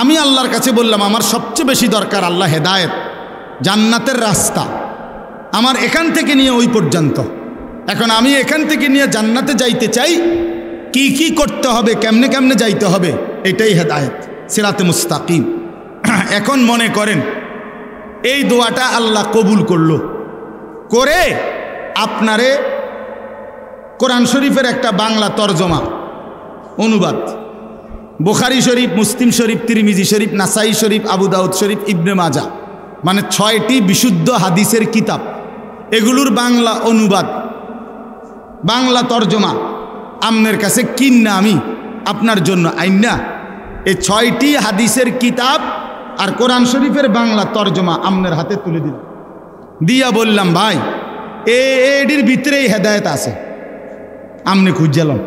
আমি আল্লাহর কাছে বললাম আমার সবচেয়ে বেশি দরকার আল্লাহ হেদায়েত, জান্নাতের রাস্তা, আমার এখান থেকে নিয়ে ওই পর্যন্ত। এখন আমি এখান থেকে নিয়ে জান্নাতে যাইতে চাই, কি কি করতে হবে, কেমনে কেমনে যাইতে হবে, এটাই হেদায়েত, সিরাতে মুস্তাকিম। এখন মনে করেন এই দোয়াটা আল্লাহ কবুল করলো, করে আপনারে কোরআন শরীফের একটা বাংলা তরজমা অনুবাদ, বুখারী শরীফ, মুসলিম শরীফ, তিরমিজি শরীফ, নাসাই শরীফ, আবু দাউদ শরীফ, ইবনে মাজা, মানে 6টি বিশুদ্ধ হাদিসের কিতাব, এগুলোর বাংলা অনুবাদ, বাংলা তরজমা আপনার কাছে কিন্না আমি আপনার জন্য আইনা এই 6টি হাদিসের কিতাব আর কোরআন শরীফের বাংলা তরজমা আপনার হাতে তুলে দিলাম, দিয়া বললাম ভাই এটির ভিতরেই হেদায়েত আছে, আমনে খুঁজালাম,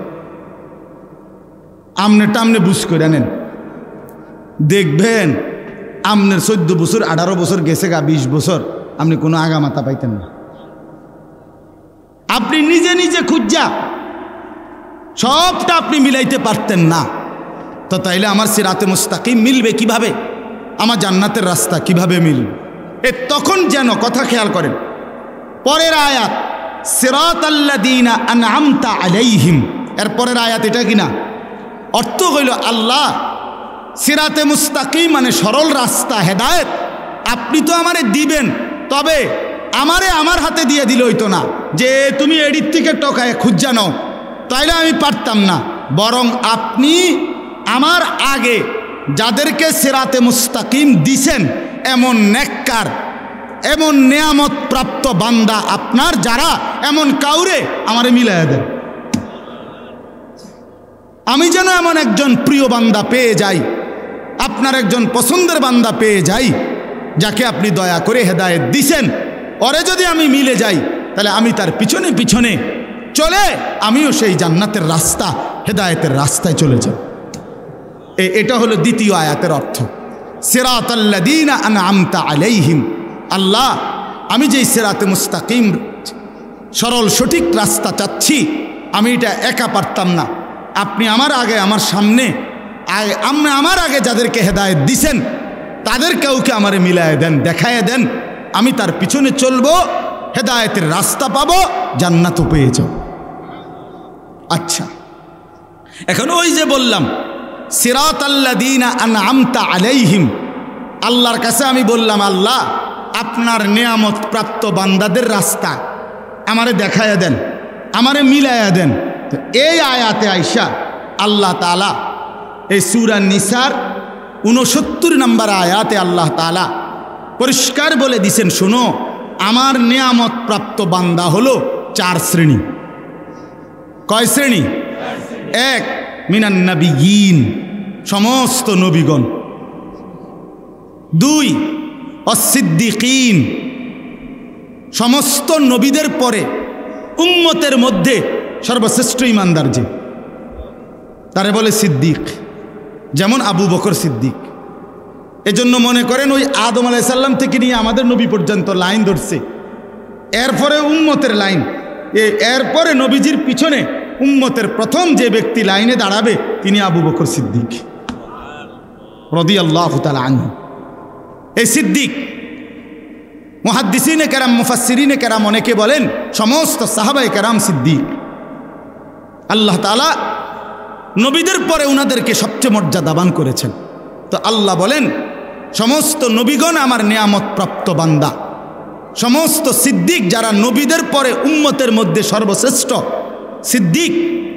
আমনেটা আমনে বুঝ করে নেন, দেখবেন আমনের 14 বছর 18 বছর গেছে গা, 20 বছর আপনি কোনো আগামাতা পাইতেন না। আপনি নিজে নিজে খুঁজা সবটা আপনি মিলাইতে পারতেন না, তো তাইলে আমার সিরাতে মুস্তাকিম মিলবে কিভাবে, আমার জান্নাতের রাস্তা কিভাবে মিলবে? তখন যেন কথা খেয়াল করেন, পরের আয়াত সিরাতাল্লাযীনা আনআমতা আলাইহিম, এর পরের আয়াত এটা কিনা, অর্থ হইল আল্লাহ সিরাতে মুস্তাকিম মানে সরল রাস্তা, হেদায়েত আপনি তো আমারে দিবেন, তবে আমারে আমার হাতে দিয়ে দিলে হইতো না যে তুমি এডির থেকে টকায় খুঁজা নাও, তাইলে আমি পারতাম না, বরং আপনি আমার আগে যাদেরকে সিরাতে মুস্তাকিম দিছেন এমন নেককার, এমন নেয়ামত প্রাপ্ত বান্দা আপনার যারা, এমন কাউরে আমারে মিলাইয়া দেন, আমি যেন এমন একজন প্রিয় বান্দা পেয়ে যাই, আপনার একজন পছন্দের বান্দা পেয়ে যাই, যাকে আপনি দয়া করে হেদায়েত দিছেন, ওরে যদি আমি মিলে যাই তাহলে আমি তার পিছনে পিছনে চলে আমিও সেই জান্নাতের রাস্তা, হেদায়েতের রাস্তায় চলে যাব। এটা হলো দ্বিতীয় আয়াতের অর্থ, সিরাতাল্লাযীনা আনআমতা আলাইহিম। আল্লাহ আমি যেই সিরাতে মুস্তাকিম সরল সঠিক রাস্তা চাচ্ছি, আমি এটা একা পারতাম না, আপনি আমার আগে, আমার সামনে, আমার আগে যাদেরকে হেদায়েত দিছেন তাদের কাউকে আমারে মিলায় দেন, দেখায় দেন, আমি তার পিছনে চলবো, হেদায়েতের রাস্তা পাবো, জান্নাতও পেয়ে যাব। আচ্ছা, এখন ওই যে বললাম সিরাতাল্লাযীনা আনআমতা আলাইহিম, আল্লাহর কাছে আমি বললাম আল্লাহ আপনার নেয়ামত প্রাপ্ত বান্দাদের রাস্তা আমারে দেখায়া দেন, আমারে মিলায়া দেন। তো এই আয়াতে আইসা আল্লাহ তাআলা এই সূরা নিসার 69 নম্বর আয়াতে আল্লাহ তাআলা পরিষ্কার বলে দিছেন, শোনো আমার নেয়ামত প্রাপ্ত বান্দা হলো 4 শ্রেণী। কয় শ্রেণী? 1 মিনান নাবিয়িন, সমস্ত নবীগণ। 2 অসিদ্দিকিন, সমস্ত নবীদের পরে উম্মতের মধ্যে সর্বশ্রেষ্ঠ ইমানদার যে, তারে বলে সিদ্দিক, যেমন আবু বকর সিদ্দিক। এজন্য মনে করেন ওই আদম আলাইহিস সালাম থেকে নিয়ে আমাদের নবী পর্যন্ত লাইন ধরছে, এরপরে উম্মতের লাইন, এরপরে নবীজির পিছনে উম্মতের প্রথম যে ব্যক্তি লাইনে দাঁড়াবে তিনি আবু বকর সিদ্দিক রাদিয়াল্লাহু তাআলা আনহু। এই সিদ্দিক মুহাদ্দিসিনে কেরাম, মুফাসসিরিনে কেরাম অনেকে বলেন সমস্ত সাহাবায়ে কেরাম সিদ্দিক। আল্লাহ তাআলা নবীদের পরে উনাদেরকে সবচেয়ে মর্যাদাবান করেছেন। তো আল্লাহ বলেন সমস্ত নবীগণ আমার নিয়ামত প্রাপ্ত বান্দা, সমস্ত সিদ্দিক যারা নবীদের পরে উম্মতের মধ্যে সর্বশ্রেষ্ঠ সিদ্দিক,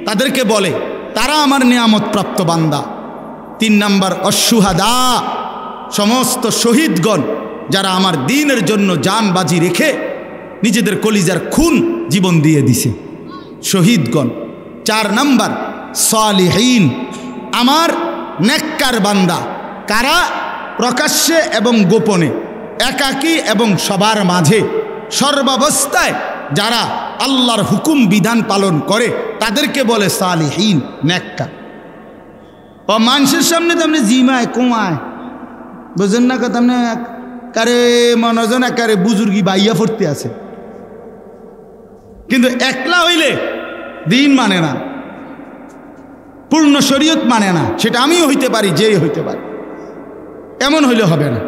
তাদেরকে বলে তারা আমার নিয়ামত প্রাপ্ত বান্দা। 3 নাম্বার অশুহাদা, সমস্ত শহীদগণ যারা আমার দ্বীনের জন্য জান বাজি রেখে নিজেদের কলিজার খুন জীবন দিয়ে দিছে, শহীদগণ। 4 নাম্বার সালিহিন, আমার নেককার বান্দা, কারা প্রকাশ্যে এবং গোপনে, একাকী এবং সবার মাঝে, সর্বাবস্থায় যারা আল্লাহর হুকুম বিধান পালন করে তাদেরকে বলে সালিহিন, নেককার। ও মানুষের সামনে তেমনি জিমায় কোমায়, বুঝেন না কথা, তেমনি কারে মনোজন একারে বুজুর্গি বাইয়া ফুটতে আছে, কিন্তু একলা হইলে দিন মানে না, পূর্ণ শরীয়ত মানে না। সেটা আমিও হইতে পারি, যে হইতে পারি, এমন হইলে হবে না।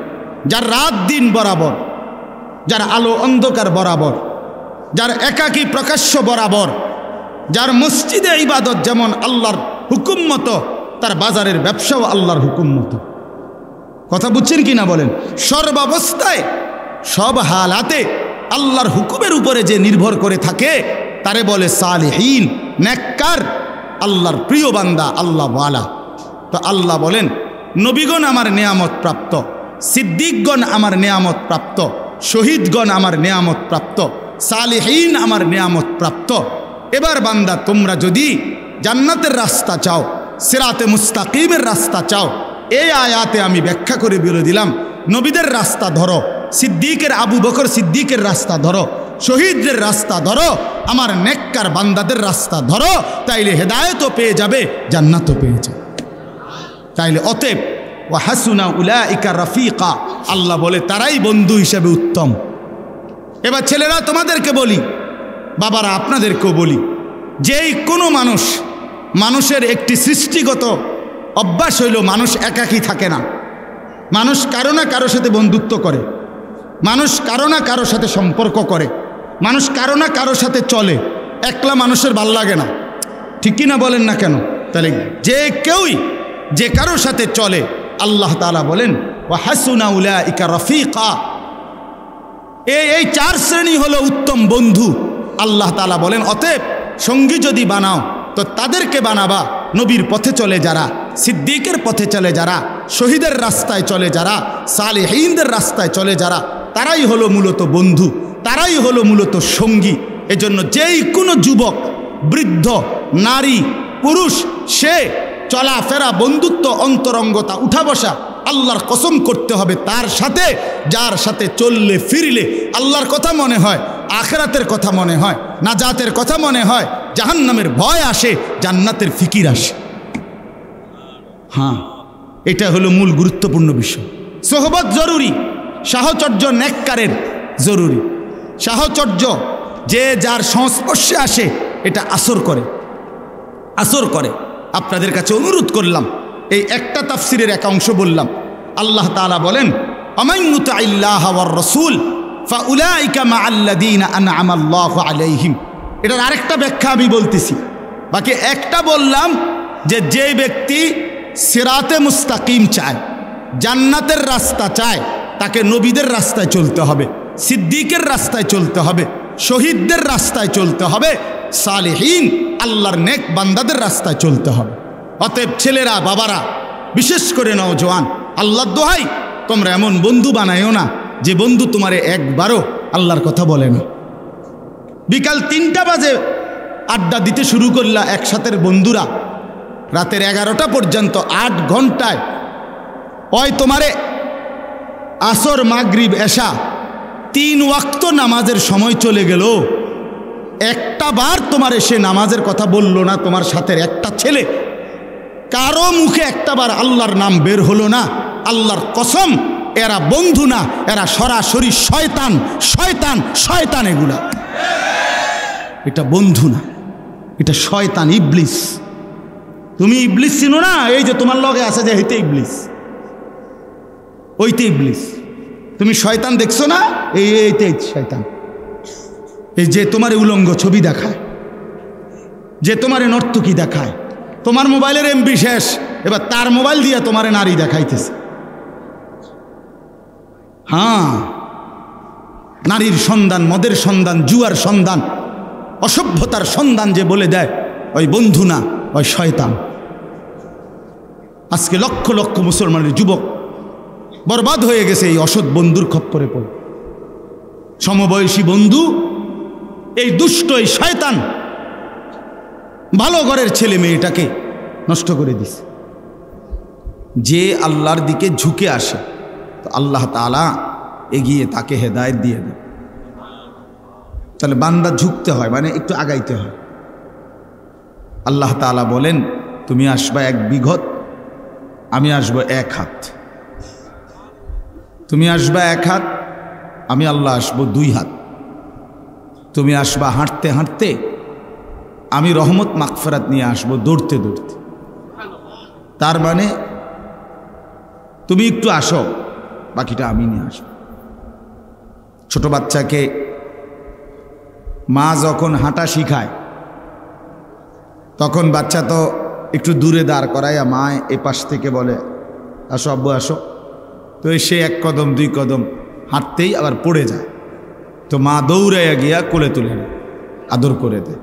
যার রাত দিন বরাবর, যার আলো অন্ধকার বরাবর, যার একাকী প্রকাশ্য বরাবর, যার মসজিদে ইবাদত যেমন আল্লাহর হুকুম মতো, তার বাজারের ব্যবসাও আল্লাহর হুকুম মতো। কথা বুঝছেন কি না বলেন? সর্বাবস্থায় সব হালাতে আল্লাহর হুকুমের উপরে যে নির্ভর করে থাকে তারে বলে সালেহীন, নেককার, আল্লাহর প্রিয় বান্দা, আল্লাহ ওয়ালা। তো আল্লাহ বলেন নবীগণ আমার নেয়ামত প্রাপ্ত, সিদ্দিকগণ আমার নেয়ামত প্রাপ্ত, শহীদগণ আমার নেয়ামত প্রাপ্ত, সালেহীন আমার নেয়ামত প্রাপ্ত। এবার বান্দা তোমরা যদি জান্নাতের রাস্তা চাও, সিরাতে মুস্তাকিমের রাস্তা চাও, এই আয়াতে আমি ব্যাখ্যা করে বলে দিলাম নবীদের রাস্তা ধরো, সিদ্দিকের আবু বকর সিদ্দিকের রাস্তা ধরো, শহীদদের রাস্তা ধরো, আমার নেককার বান্দাদের রাস্তা ধরো, তাইলে হেদায়েতও পেয়ে যাবে, জান্নাতও পেয়ে যাবে। তাইলে অতএব ওয়া হাসুনা উলাইকা রাফিকা, আল্লাহ বলে তারাই বন্ধু হিসেবে উত্তম। এবার ছেলেরা তোমাদেরকে বলি, বাবারা আপনাদেরকেও বলি, যেই কোনো মানুষের একটি সৃষ্টিগত অভ্যাস হইল মানুষ একাকী থাকে না। মানুষ কারো না কারো সাথে বন্ধুত্ব করে, মানুষ কারো না কারো সাথে সম্পর্ক করে, মানুষ কারো না কারো সাথে চলে। একলা মানুষের ভাল লাগে না, ঠিক কি না বলেন না কেন? তাহলে যে কেউই যে কারো সাথে চলে, আল্লাহ তাআলা বলেন ওয়া হাসুনা উলাইকা রাফিকা, এই চার শ্রেণী হলো উত্তম বন্ধু। আল্লাহ তাআলা বলেন অতএব সঙ্গী যদি বানাও তো তাদেরকে বানাবা নবীর পথে চলে যারা, সিদ্দিকের পথে চলে যারা, শহীদের রাস্তায় চলে যারা, সালেহীনদের রাস্তায় চলে যারা, তারাই হলো মূলত বন্ধু, তারাই হলো মূলত সঙ্গী। এজন্য যেই কোনো যুবক, বৃদ্ধ, নারী, পুরুষ, সে চলাফেরা, বন্ধুত্ব, অন্তরঙ্গতা, উঠা বসা আল্লাহর কসম করতে হবে তার সাথে, যার সাথে চললে ফিরলে আল্লাহর কথা মনে হয়, আখিরাতের কথা মনে হয়, নাজাতের কথা মনে হয়, জাহান্নামের ভয় আসে, জান্নাতের ফিকির আসে। হ্যাঁ, এটা হলো মূল গুরুত্বপূর্ণ বিষয়। সোহবত জরুরি, সাহচর্য নেককারের জরুরি। সাহচর্য যে যার সংস্পর্শে আসে এটা আসর করে। আপনাদের কাছে অনুরোধ করলাম, এই একটা তাফসিরের এক অংশ বললাম। আল্লাহ তাআলা বলেন আমান ইউতিল্লাহ ওয়ার রাসূল ফাউলাইকা মাআল্লাযীনা আনআমা আল্লাহু আলাইহিম। এটার আরেকটা ব্যাখ্যা আমি বলতেছি, বাকি একটা বললাম যে ব্যক্তি সিরাতে মুস্তাকিম চায়, জান্নাতের রাস্তা চায়, তাকে নবীদের রাস্তায় চলতে হবে, সিদ্দিকের রাস্তায় চলতে হবে, শহীদদের রাস্তায় চলতে হবে, সালেহীন আল্লাহর নেক বান্দাদের রাস্তায় চলতে হবে। অতএব ছেলেরা, বাবারা, বিশেষ করে নওজোয়ান, আল্লাহর দোহাই তোমরা এমন বন্ধু বানাইও না যে বন্ধু তোমারে একবারও আল্লাহর কথা বলে না। বিকাল 3টা বাজে আড্ডা দিতে শুরু করলা একসাথের বন্ধুরা, রাতের 11টা পর্যন্ত 8 ঘন্টায় ওই তোমারে আসর, মাগরিব, এশা 3 ওয়াক্ত নামাজের সময় চলে গেল, একটা বার তোমার সে নামাজের কথা বলল না। তোমার সাথে একটা ছেলে, কারো মুখে একটা বার আল্লাহর নাম বের হলো না। আল্লাহর কসম, এরা বন্ধু না, এরা সরাসরি শয়তান, শয়তান, শয়তান। এগুলা এটা বন্ধু না, এটা শয়তান, ইবলিস। তুমি ইবলিস চিনো না? এই যে তোমার লগে আছে যে হইতে ইবলিস, ওইতে ইবলিস। তুমি শয়তান দেখছো না? এইতে শয়তান। এই যে তোমার উলঙ্গ ছবি দেখায়, যে তোমার নর্তকী দেখায়, তোমার মোবাইলের এমবি শেষ, এবার তার মোবাইল দিয়ে তোমার নারী দেখাইতেছে। হ্যাঁ, নারীর সন্ধান, মদের সন্ধান, জুয়ার সন্ধান, অসভ্যতার সন্ধান যে বলে দেয়, ওই বন্ধু না, ওই শয়তান। আজকে লক্ষ লক্ষ মুসলমানের যুবক বরবাদ হয়ে গেছে এই অসৎ বন্ধুর খপ্পরে পড়ে। সমবয়সী বন্ধু, এই দুষ্ট, এই শয়তান ভালো ঘরের ছেলে মেয়েটাকে নষ্ট করে দিছে। যে আল্লাহর দিকে ঝুঁকে আসে তো আল্লাহ তাআলা এগিয়ে তাকে হেদায়েত দিয়ে দেয়। তাহলে বান্দা ঝুঁকতে হয়, মানে একটু আগাইতে হয়। আল্লাহ তাআলা বলেন তুমি আসবা 1 বিঘত, আমি আসবো 1 হাত। তুমি আসবা 1 হাত, আমি আল্লাহ আসবো 2 হাত। তুমি আসবা হাঁটতে হাঁটতে, আমি রহমত মাগফিরাত নিয়ে আসবো দৌড়তে দৌড়তে। তার মানে তুমি একটু আসো, বাকিটা আমি নিয়ে আসব। ছোট বাচ্চাকে মা যখন হাঁটা শিখায় তখন বাচ্চা তো একটু দূরে দাঁড় করায়, মা এ পাশ থেকে বলে আসো আব্বু আসো, তো সে 1 কদম 2 কদম হাঁটতেই আবার পড়ে যায়, তো মা দৌড়াইয়া গিয়া কোলে তুলে নেয়, আদর করে দেয়।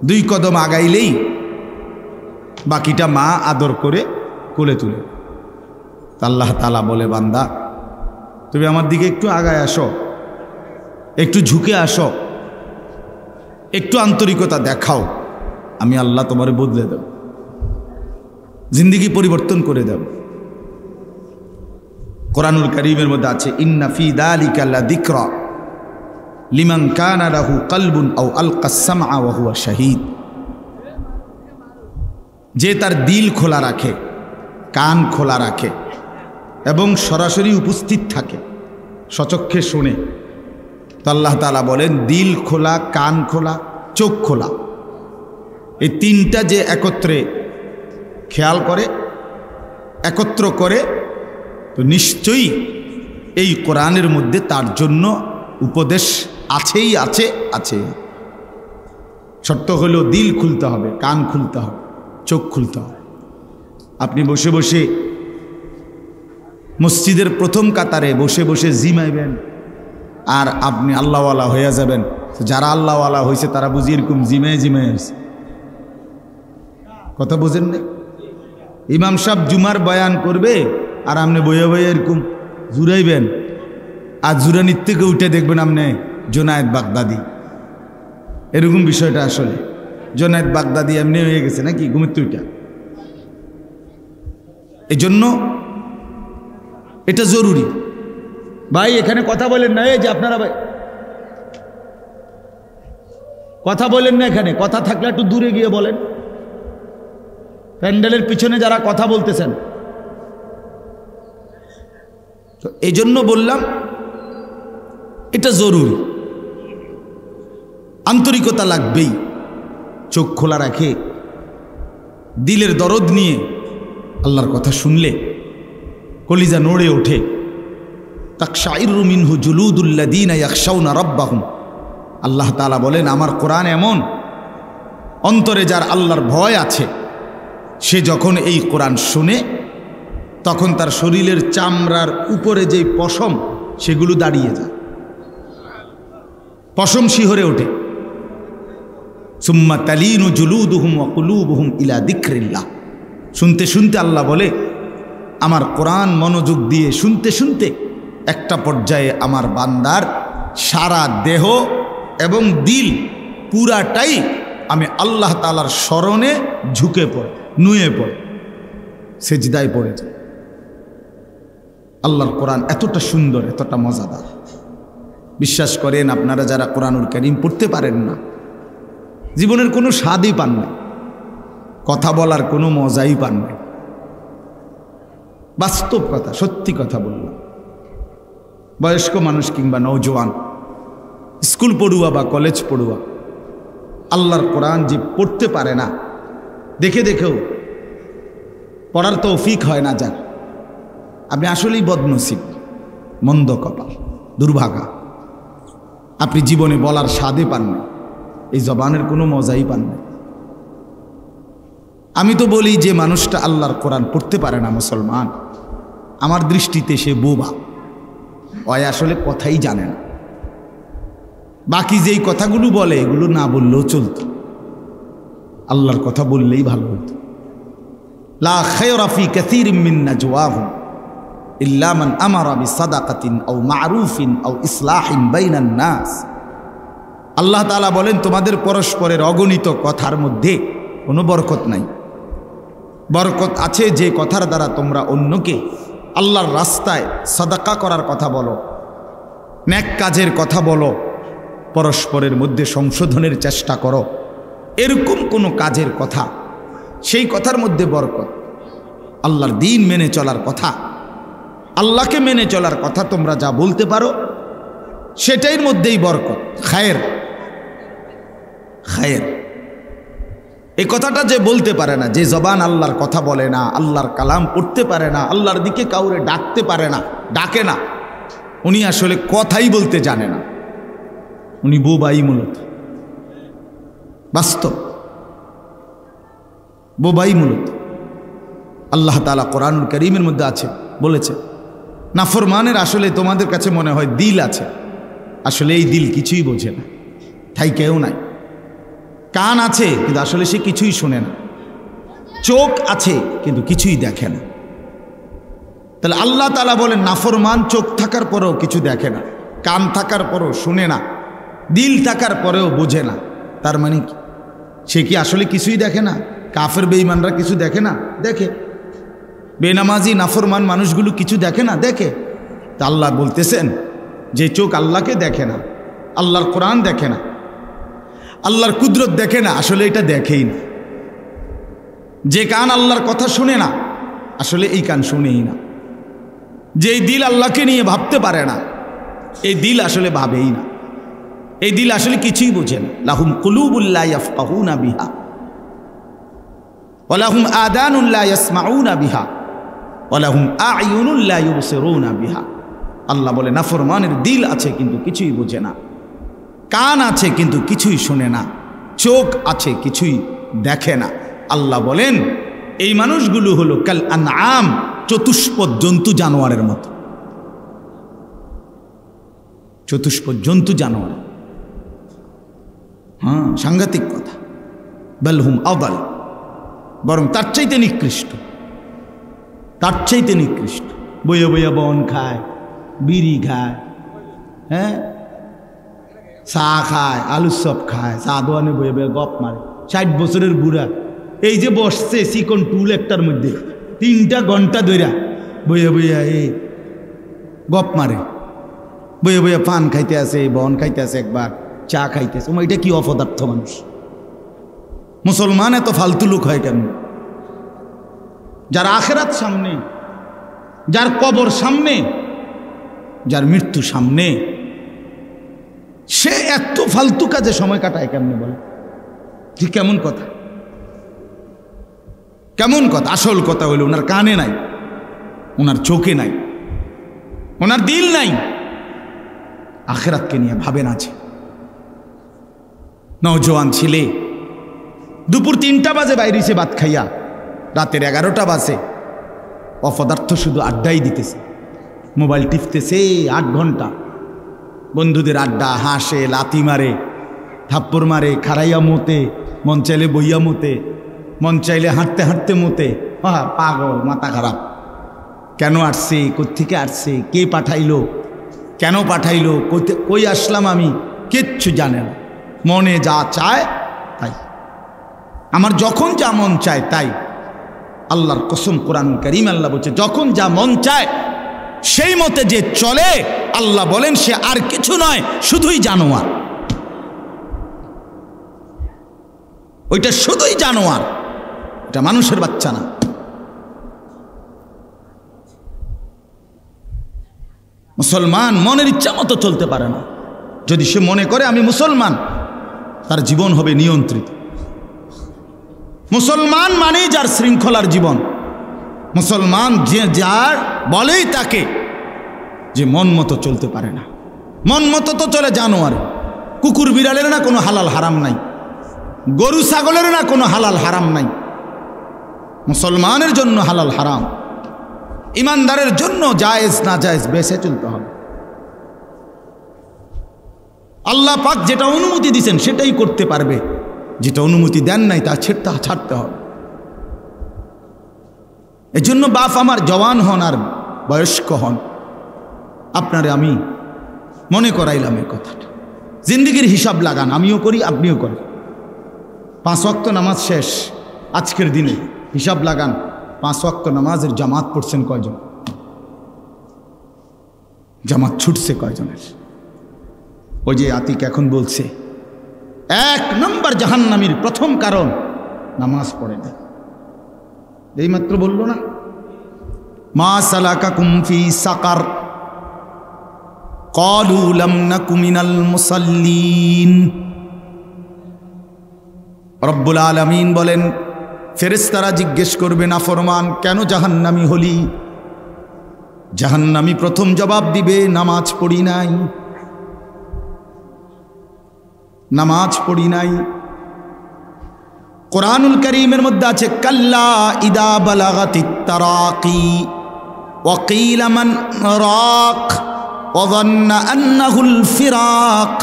2 কদম আগাইলেই বাকিটা মা আদর করে কোলে তুলে। আল্লাহ তাআলা বলে, বান্দা তুমি আমার দিকে একটু আগায় আসো, একটু ঝুঁকে আসো, একটু আন্তরিকতা দেখাও, আমি আল্লাহ তোমারে বদলে দেব, জিন্দেগি পরিবর্তন করে দেব। কোরআনুল কারীমের মধ্যে আছে, ইন্না ফি যালিকা লাযিকরা লিমান কানা লাহু কলবুন আও আলকাস সামআ ওয়া হুয়া শাহীদ। যে তার দিল খোলা রাখে, কান খোলা রাখে এবং সরাসরি উপস্থিত থাকে, সচক্ষে শুনে, তো আল্লাহ তাআলা বলেন দিল খোলা, কান খোলা, চোখ খোলা, এই 3টা যে একত্রে খেয়াল করে, একত্র করে, তো নিশ্চয়ই এই কোরআনের মধ্যে তার জন্য উপদেশ আছেই আছে আছে। শর্ত হলো দিল খুলতে হবে, কান খুলতে হবে, চোখ খুলতে হবে। আপনি বসে বসে মসজিদের প্রথম কাতারে বসে বসে জিমাইবেন আর আপনি আল্লাহওয়ালা হয়ে যাবেন। যারা আল্লাহওয়ালা হয়েছে তারা বুঝি এরকম জিমায় জিমায় হয়েছে, কথা বোঝেন না? ইমাম সাহেব জুমার বয়ান করবে আর আপনি বইয়া বইয়া এরকম জুড়াইবেন, আর জুরানির থেকে উঠে দেখবেন আপনি জোনায়েদ বাগদাদি। এরকম বিষয়টা আসলে জোনায়েদ বাগদাদি এমনি হয়ে গেছে নাকি ঘুমের তুইটা। এই জন্য এটা জরুরি। ভাই এখানে কথা বলেন না, এই যে আপনারা ভাই কথা বলেন না, এখানে কথা থাকলে একটু দূরে গিয়ে বলেন। প্যান্ডেলের পিছনে যারা কথা বলতেছেন, তো এই জন্য বললাম এটা জরুরি, আন্তরিকতা লাগবেই। চোখ খোলা রাখে, দিলের দরদ নিয়ে আল্লাহর কথা শুনলে কলিজা নড়ে ওঠে। তাকশাইরু মিনহু জুলুদুল্লাযীনা ইয়াখশাউনা রাব্বাহুম। আল্লাহ তাআলা বলেন আমার কোরআন এমন, অন্তরে যার আল্লাহর ভয় আছে সে যখন এই কোরআন শুনে তখন তার শরীরের চামড়ার উপরে যেই পশম সেগুলো দাঁড়িয়ে যায়, পশম শিহরে ওঠে। সুম্মা তালিনু জুলুদুহুম ওয়া কুলুবুহুম ইলা যিকরিল্লাহ। শুনতে শুনতে আল্লাহ বলে আমার কোরআন মনোযোগ দিয়ে শুনতে শুনতে একটা পর্যায়ে আমার বান্দার সারা দেহ এবং দিল পুরাটাই আমি আল্লাহ তাআলার স্মরণে ঝুঁকে পড়ে, নুয়ে পড়ে, সেজদায় পড়ে যায়। আল্লাহর কোরআন এতটা সুন্দর, এতটা মজাদার। বিশ্বাস করেন আপনারা যারা কোরআনুল কারীম পড়তে পারেন না, জীবনের কোনো স্বাদই পান না, কথা বলার কোনো মজাই পান না। বাস্তব কথা, সত্যি কথা বললাম। বয়স্ক মানুষ কিংবা নওজোয়ান, স্কুল পড়ুয়া বা কলেজ পড়ুয়া, আল্লাহর কোরআন যে পড়তে পারে না, দেখে দেখেও পড়ার তৌফিক হয় না যার, আপনি আসলেই বদনসিব, মন্দ কপাল, দুর্ভাগা। আপনি জীবনে বলার স্বাদে পান না, এই জবানের কোনো মজাই পান না। আমি তো বলি যে মানুষটা আল্লাহর কোরআন পড়তে পারে না মুসলমান, আমার দৃষ্টিতে সে বোবা, ওই আসলে কথাই জানে না। বাকি যেই কথাগুলো বলে এগুলো না বললেও চলত, আল্লাহর কথা বললেই ভালো হতো। লা খায়রা ফি কাসীরিম মিন নাজওয়াহুম ইল্লা মান আমারা বিসাদাকাতিন আও মা'রুফিন আও ইসলাহিন বাইনান নাস। আল্লাহ তাআলা বলেন তোমাদের পরস্পরের অগণিত কথার মধ্যে কোনো বরকত নাই। বরকত আছে যে কথার দ্বারা তোমরা অন্যকে আল্লাহর রাস্তায় সাদাকা করার কথা বলো, নেক কাজের কথা বলো, পরস্পরের মধ্যে সংশোধনের চেষ্টা করো, এরকম কোনো কাজের কথা, সেই কথার মধ্যে বরকত। আল্লাহর দ্বীন মেনে চলার কথা, আল্লাহকে মেনে চলার কথা তোমরা যা বলতে পারো সেটার মধ্যেই বরকত, খায়ের। খায়ের এই কথাটা যে বলতে পারে না, যে জবান আল্লাহর কথা বলে না, আল্লাহর কালাম পড়তে পারে না, আল্লাহর দিকে কাউরে ডাকতে পারে না, ডাকে না, উনি আসলে কথাই বলতে জানে না, উনি বোবাই মূলত, বাস্তব বোবাই মূলত। আল্লাহ তাআলা কোরআনুল কারীমের মধ্যে আছে, বলেছে নাফরমানের আসলে তোমাদের কাছে মনে হয় দিল আছে, আসলে এই দিল কিছুই বোঝে না, ঠাই কেউ নাই। কান আছে কিন্তু আসলে সে কিছুই শোনে না, চোখ আছে কিন্তু কিছুই দেখে না। তাহলে আল্লাহ তাআলা বলেন নাফরমান চোখ থাকার পরেও কিছু দেখে না, কান থাকার পরেও শুনে না, দিল থাকার পরেও বোঝে না। তার মানে কি সে কি আসলে কিছুই দেখে না? কাফের বেঈমানরা কিছু দেখে না? দেখে। বেনামাজি নাফরমান মানুষগুলো কিছু দেখে না? দেখে। তা আল্লাহ বলতেছেন যে চোখ আল্লাহকে দেখে না, আল্লাহর কোরআন দেখে না, আল্লাহর কুদরত দেখে না, আসলে এটা দেখেই না। যে কান আল্লাহর কথা শুনে না, আসলে এই কান শুনেই না। যেই দিল আল্লাহকে নিয়ে ভাবতে পারে না, এই দিল আসলে ভাবেই না, এই দিল আসলে কিছুই বোঝে না। লাহুম কুলুবুল লা ইয়াফকাহুনা বিহা ওয়া লাহুম আযানুন লা ইয়াসমাউনা বিহা ওয়া লাহুম আ'য়ুনুন লা ইউবসিরুনা বিহা। আল্লাহ বলে নাফরমানের দিল আছে কিন্তু কিছুই বোঝে না, কান আছে কিন্তু কিছুই শোনে না, চোখ আছে কিছুই দেখে না। আল্লাহ বলেন এই মানুষগুলো হলো কাল আনআম, চতুষ্পদ জন্তু জানোয়ারের মতো, চতুষ্পদ জন্তু জানোয়ার। হ্যাঁ, সাংঘাতিক কথা। বাল হুম আদাল, বরং তার চাইতে নিকৃষ্ট, তার চাইতে নিকৃষ্ট। বইয়া বইয়া বন খায়, বিড়ি খায়, হ্যাঁ, চা খায়, আলুর চপ খায়, চা দোয়ানে বইয়া বইয়া গপ মারে। 60 বছরের বুড়া এই যে বসছে চিকন টুল একটার মধ্যে 3টা ঘন্টা ধইরা বইয়া বইয়া এই গপ মারে, বইয়া বইয়া পান খাইতে আছে, বন খাইতে আছে, একবার চা খাইতে আছে। এটা কি অপদার্থ মানুষ! মুসলমান এত ফালতু লোক হয় কেন? যার আখিরাত সামনে, যার কবর সামনে, যার মৃত্যু সামনে, সে এত ফালতু কাজে সময় কাটায় কেমনে বলে? ঠিক কেমন কথা, কেমন কথা? আসল কথা হইল ওনার কানে নাই, ওনার চোখে নাই, ওনার দিল নাই, আখিরাতকে নিয়ে ভাবেন আছে। নওজোয়ান ছেলে দুপুর 3টা বাজে বাইরেছে ভাত খাইয়া, রাতের 11টা বাজে অপদার্থ শুধু আড্ডাই দিতেছে, মোবাইল টিপতেছে 8 ঘন্টা, বন্ধুদের আড্ডা, হাসে, লাথি মারে, থাপ্পড় মারে, খাড়াইয়া মতে, মন চাইলে বইয়া মতে, মন চাইলে হাঁটতে হাঁটতে মতে। পাগল, মাথা খারাপ। কেন আসছে, কোত্থেকে আসছে, কে পাঠাইলো, কেন পাঠাইলো, কই আসলাম আমি, কিচ্ছু জানে না। মনে যা চায় তাই, আমার যখন যা মন চায় তাই। আল্লাহর কসম, কোরআনুল কারীম আল্লাহ বলছে যখন যা মন চায় সেই মতে যে চলে, আল্লাহ বলেন সে আর কিছু নয়, শুধুই জানোয়ার। ওইটা শুধুই জানোয়ার, এটা মানুষের বাচ্চা না। মুসলমান মনের ইচ্ছা মতো চলতে পারে না। যদি সে মনে করে আমি মুসলমান, তার জীবন হবে নিয়ন্ত্রিত। মুসলমান মানেই যার শৃঙ্খলার জীবন, মুসলমান যে যার বলেই তাকে যে মন মতো চলতে পারে না। মন মতো তো চলে জানোয়ার। কুকুর বিড়ালের না কোনো হালাল হারাম নাই, গরু ছাগলের না কোনো হালাল হারাম নাই। মুসলমানের জন্য হালাল হারাম, ইমানদারের জন্য জায়েজ না জায়েজ বেছে চলতে হবে। আল্লাহ পাক যেটা অনুমতি দিয়েছেন সেটাই করতে পারবে, যেটা অনুমতি দেন নাই তা ছাড়তে হবে। এজন্য বাপ আমার জওয়ান হন আর বয়স্ক হন, আপনারে আমি মনে করাইলাম এই কথাটা। জিন্দিগির হিসাব লাগান, আমিও করি আপনিও করেন। 5 ওয়াক্ত নামাজ শেষ আজকের দিনে, হিসাব লাগান 5 ওয়াক্ত নামাজের জামাত পড়ছেন কয়জন, জামাত ছুটছে কয়জনের। ওই যে আতিক এখন বলছে 1 নম্বর জাহান্নামীর প্রথম কারণ নামাজ পড়ে না। এইমাত্র বলল না, মা সালাকাকুম ফি সাকার ক্বালু লাম নাকু মিনাল মুসাল্লিন। রব্বুল আলামিন বলেন, ফেরেশতারা জিজ্ঞেস করবে, নাফরমান কেন জাহান্নামী হলি? জাহান্নামী প্রথম জবাব দিবে, নামাজ পড়ি নাই, নামাজ পড়ি নাই। কোরআনুল কারীমের মধ্যে আছে, কাল্লা ইদা বালাগাতিত তারাকি ওয়া কিলা মান রাক ওয়া যান্না আন্নাহুল ফিরাক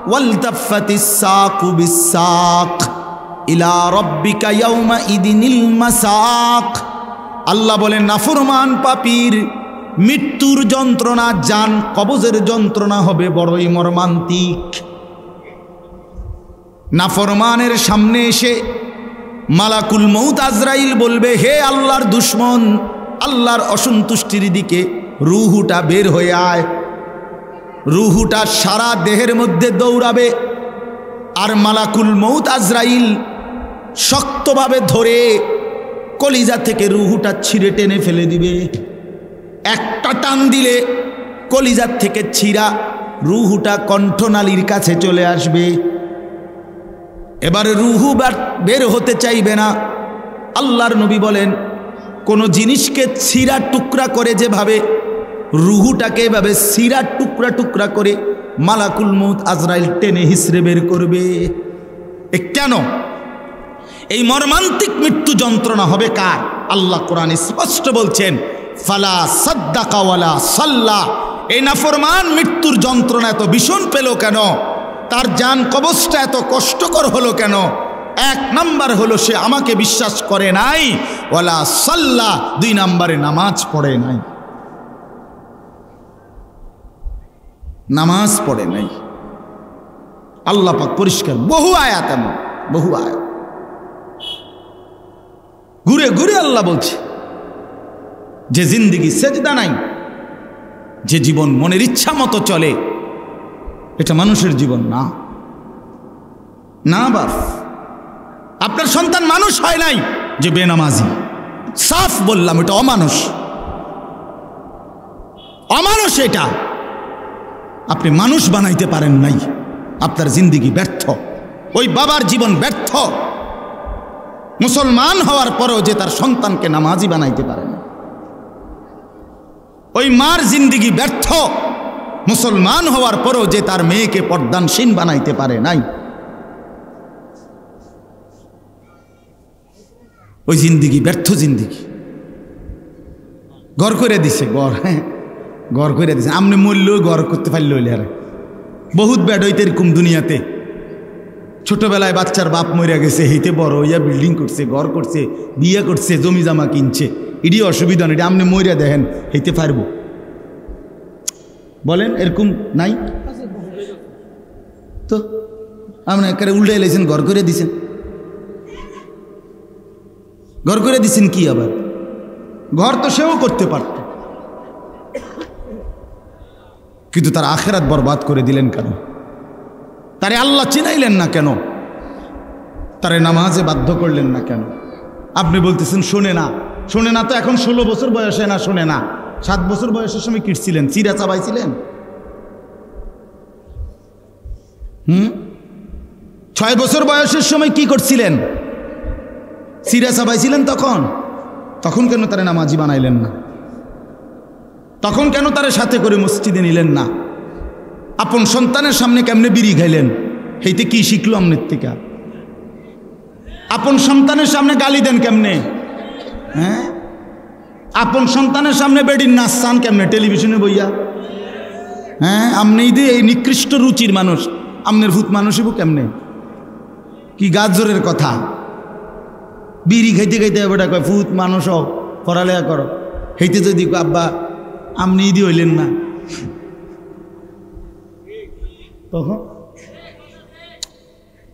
ওয়ালতাফাতিস সাকু বিস-সাক ইলা রাব্বিকা ইয়াওমা ইদিনিল মাসাক। আল্লাহ বলেন, নাফরমান পাপীর মৃত্যুর যন্ত্রণা, জান কবজের যন্ত্রণা হবে বড়ই মর্মান্তিক। নাফরমানের সামনে এসে মালাকুল মউত আজরাইল বলবে, হে আল্লাহর দুশ্মন, আল্লাহর অসন্তুষ্টির দিকে রুহুটা বের হয়ে আয়। রুহুটা সারা দেহের মধ্যে দৌড়াবে, আর মালাকুল মউত আজরাইল শক্তভাবে ধরে কলিজা থেকে রুহুটা ছিঁড়ে টেনে ফেলে দিবে। একটা টান দিলে কলিজার থেকে ছিঁড়া রুহুটা কণ্ঠনালীর কাছে চলে আসবে। এবারে রুহু বের হতে চাইবে না। আল্লাহর নবী বলেন, কোন জিনিসকে ছিঁড়া টুকরা করে যেভাবে রুহুটাকে এভাবে ছিঁড়া টুকরা টুকরা করে মালাকুল মউত আজরাইল টেনে হিসড়ে বের করবে। কেন? এই মর্মান্তিক মৃত্যু যন্ত্রণা হবে কার? আল্লাহ কোরআনে স্পষ্ট বলছেন, ফালা সাদ্দাকা ওয়ালা সাল্লা। এই নাফরমান মৃত্যুর যন্ত্রণা এত ভীষণ পেল কেন? তার জান কবজটা এত কষ্টকর হলো কেন? এক নাম্বার হলো, সে আমাকে বিশ্বাস করে নাই, ওয়ালা সাল্লা, দুই নাম্বারে নামাজ পড়ে নাই, নামাজ পড়ে নাই। আল্লাহ পাক পরিষ্কার, বহু আয়াত, এমন বহু আয়াত ঘুরে ঘুরে আল্লাহ বলছে যে জিন্দেগি সেজদা নাই, যে জীবন মনের ইচ্ছা মতো চলে, এটা মানুষের জীবন না। না বাপ, আপনার সন্তান মানুষ হয় নাই যে বেনামাজি। সাফ বললাম, এটা অমানুষ, অমানুষ। এটা আপনি মানুষ বানাইতে পারেন নাই, আপনার জিন্দেগি ব্যর্থ। ওই বাবার জীবন ব্যর্থ, মুসলমান হওয়ার পরেও যে তার সন্তানকে নামাজি বানাইতে পারে না। ওই মার জিন্দেগি ব্যর্থ, মুসলমান হওয়ার পরেও যে তার মেয়েকে পর্দানশীল বানাইতে পারে নাই। ওই জিন্দেগি ব্যর্থ জিন্দেগি। ঘর করে দিছে, ঘর, হ্যাঁ ঘর করে দিছে। আপনি মরলেও ঘর করতে পারলে হইলে আর বহুত ব্যাড হইতে এরকম দুনিয়াতে। ছোটবেলায় বাচ্চার বাপ মরিয়া গেছে, হেইতে বড় হইয়া বিল্ডিং করছে, ঘর করছে, বিয়ে করছে, জমি জামা কিনছে। এটি অসুবিধা নেই, আপনি মরিয়া দেখেন, হেইতে পারবো? বলেন, এরকম নাই তো? আপনি একেবারে উল্টে এলেছেন, ঘর করে দিছেন। ঘর করে দিছেন কি আবার? ঘর তো সেও করতে পারত, কিন্তু তার আখেরাত বরবাদ করে দিলেন কেন? তারে আল্লাহ চিনাইলেন না কেন? তারে নামাজে বাধ্য করলেন না কেন? আপনি বলতেছেন শোনে না, শোনে না তো এখন 16 বছর বয়সে না শোনে না। 7 বছর বয়সের সময় কিটছিলেন, চিরা চাবাইছিলেন। 6 বছর বয়সের সময় কি করছিলেন? চিরা চাবাইছিলেন। তখন কেন তারে নামাজি বানাইলেন না? তখন কেন তারে সাথে করে মসজিদে নিলেন না? আপন সন্তানের সামনে কেমনে বিড়ি খাইলেন? হেইতে কি শিখলো আমনের থেকে? আপন সন্তানের সামনে গালি দেন কেমনে? হ্যাঁ, আপন সন্তানের সামনে বেডির নাচ চান কেমনে টেলিভিশনে বইয়া? হ্যাঁ, আপনি এই নিকৃষ্ট রুচির মানুষ, আমনের ভূত মানুষ হইব কেমনে? কি গাজরের কথা! বিড়ি খাইতে খাইতে বেটা কয় ভূত মানুষ হও, পড়ালেখা করো। হেইতে যদি আব্বা আপনি ইদি হইলেন না,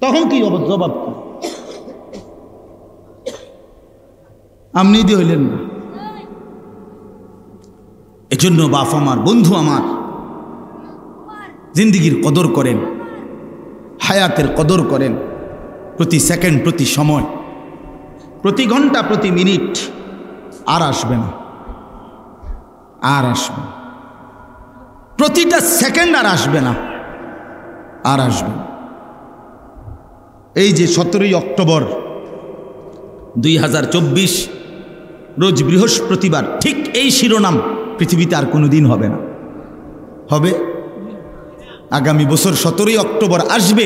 তখন কি জবাব? কি আপনি ইদি হইলেন না? এজন্য বাপ আমার, বন্ধু আমার, জিন্দিগির কদর করেন, হায়াতের কদর করেন। প্রতি সেকেন্ড, প্রতি সময়, প্রতি ঘন্টা, প্রতি মিনিট আর আসবে না, আর আসবে না। প্রতিটা সেকেন্ড আর আসবে না, আর আসবে না। এই যে 17ই অক্টোবর 2024 রোজ বৃহস্পতিবার, ঠিক এই শিরোনাম পৃথিবীতে আর কোনো দিন হবে না। হবে আগামী বছর 17ই অক্টোবর আসবে,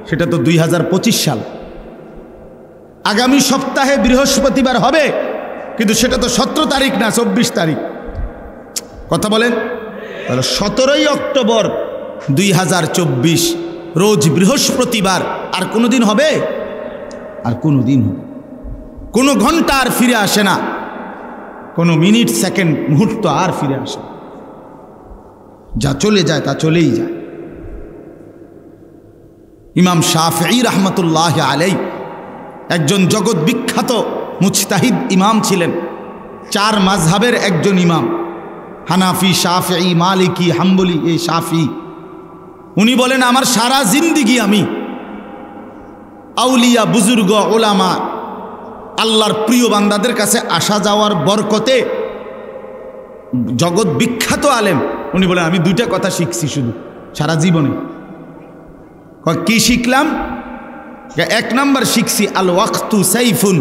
সেটা তো 2025 সাল। আগামী সপ্তাহে বৃহস্পতিবার হবে, কিন্তু সেটা তো 17 তারিখ না, 24 তারিখ। কথা বলেন। তাহলে 17ই অক্টোবর 2024 রোজ বৃহস্পতিবার আর কোনো দিন হবে? আর কোনো দিন হবে? কোনো ঘন্টা আর ফিরে আসে না, কোনো মিনিট সেকেন্ড মুহূর্ত আর ফিরে আসে না। যা চলে যায় তা চলেই যায়। ইমাম শাফিঈ রহমতুল্লাহ আলাইহি একজন জগৎ বিখ্যাত মুজতাহিদ ইমাম ছিলেন। 4 মাযহাবের একজন ইমাম, হানাফি, শাফিঈ, মালিকি, হাম্বলি। এই শাফিঈ উনি বলেন, আমার সারা জিন্দিগি আমি আউলিয়া, বুজুর্গ, ওলামা, আল্লাহর প্রিয় বান্দাদের কাছে আসা যাওয়ার বরকতে, জগৎ বিখ্যাত আলেম, উনি বলেন আমি 2টা কথা শিখছি শুধু সারা জীবনে। কি শিখলাম? 1 নাম্বার শিখছি, আল ওয়াক্তু সাইফুন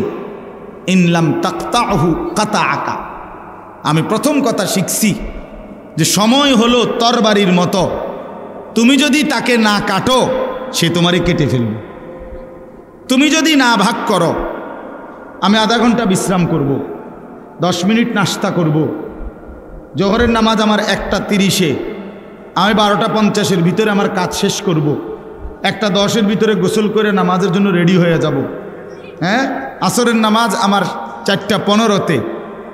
ইন লাম তাকতাহু কাতাআকা। আমি প্রথম কথা শিখছি যে সময় হলো তরবারির মতো, তুমি যদি তাকে না কাটো সে তোমারে কেটে ফেলবে। তুমি যদি না ভাগ করো, আমি আধা ঘন্টা বিশ্রাম করব, 10 মিনিট নাস্তা করব, জোহরের নামাজ আমার 1টা 30-এ, আমি 12টা 50-এর ভিতরে আমার কাজ শেষ করব, 1টা 10-এর ভিতরে গোসল করে নামাজের জন্য রেডি হয়ে যাব। হ্যাঁ, আসরের নামাজ আমার 4টা 15-তে,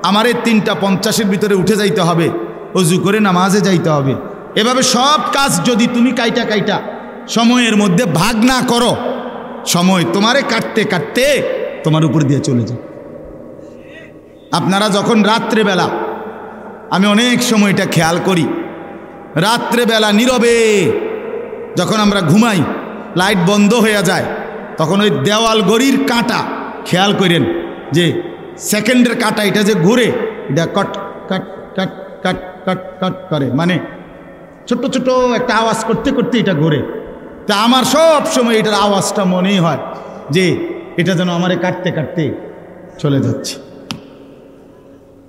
আমারে 3টা 50-এর ভিতরে উঠে যাইতে হবে, অজু করে নামাজে যাইতে হবে। এভাবে সব কাজ যদি তুমি কাইটা সময়ের মধ্যে ভাগ না করো, সময় তোমারে কাটতে কাটতে তোমার উপর দিয়ে চলে যায়। আপনারা যখন রাত্রেবেলা, আমি অনেক সময় এটা খেয়াল করি, রাত্রেবেলা নীরবে যখন আমরা ঘুমাই, লাইট বন্ধ হয়ে যায়, তখন ওই দেওয়াল গড়ির কাঁটা খেয়াল করেন যে সেকেন্ডের কাঁটা এটা যে ঘুরে, এটা কট কাট কাট কাট কাট কাট করে, মানে ছোট্ট ছোট্ট একটা আওয়াজ করতে করতে এটা ঘুরে। তা আমার সব সময় এটার আওয়াজটা মনেই হয় যে এটা যেন আমারে কাটতে কাটতে চলে যাচ্ছে।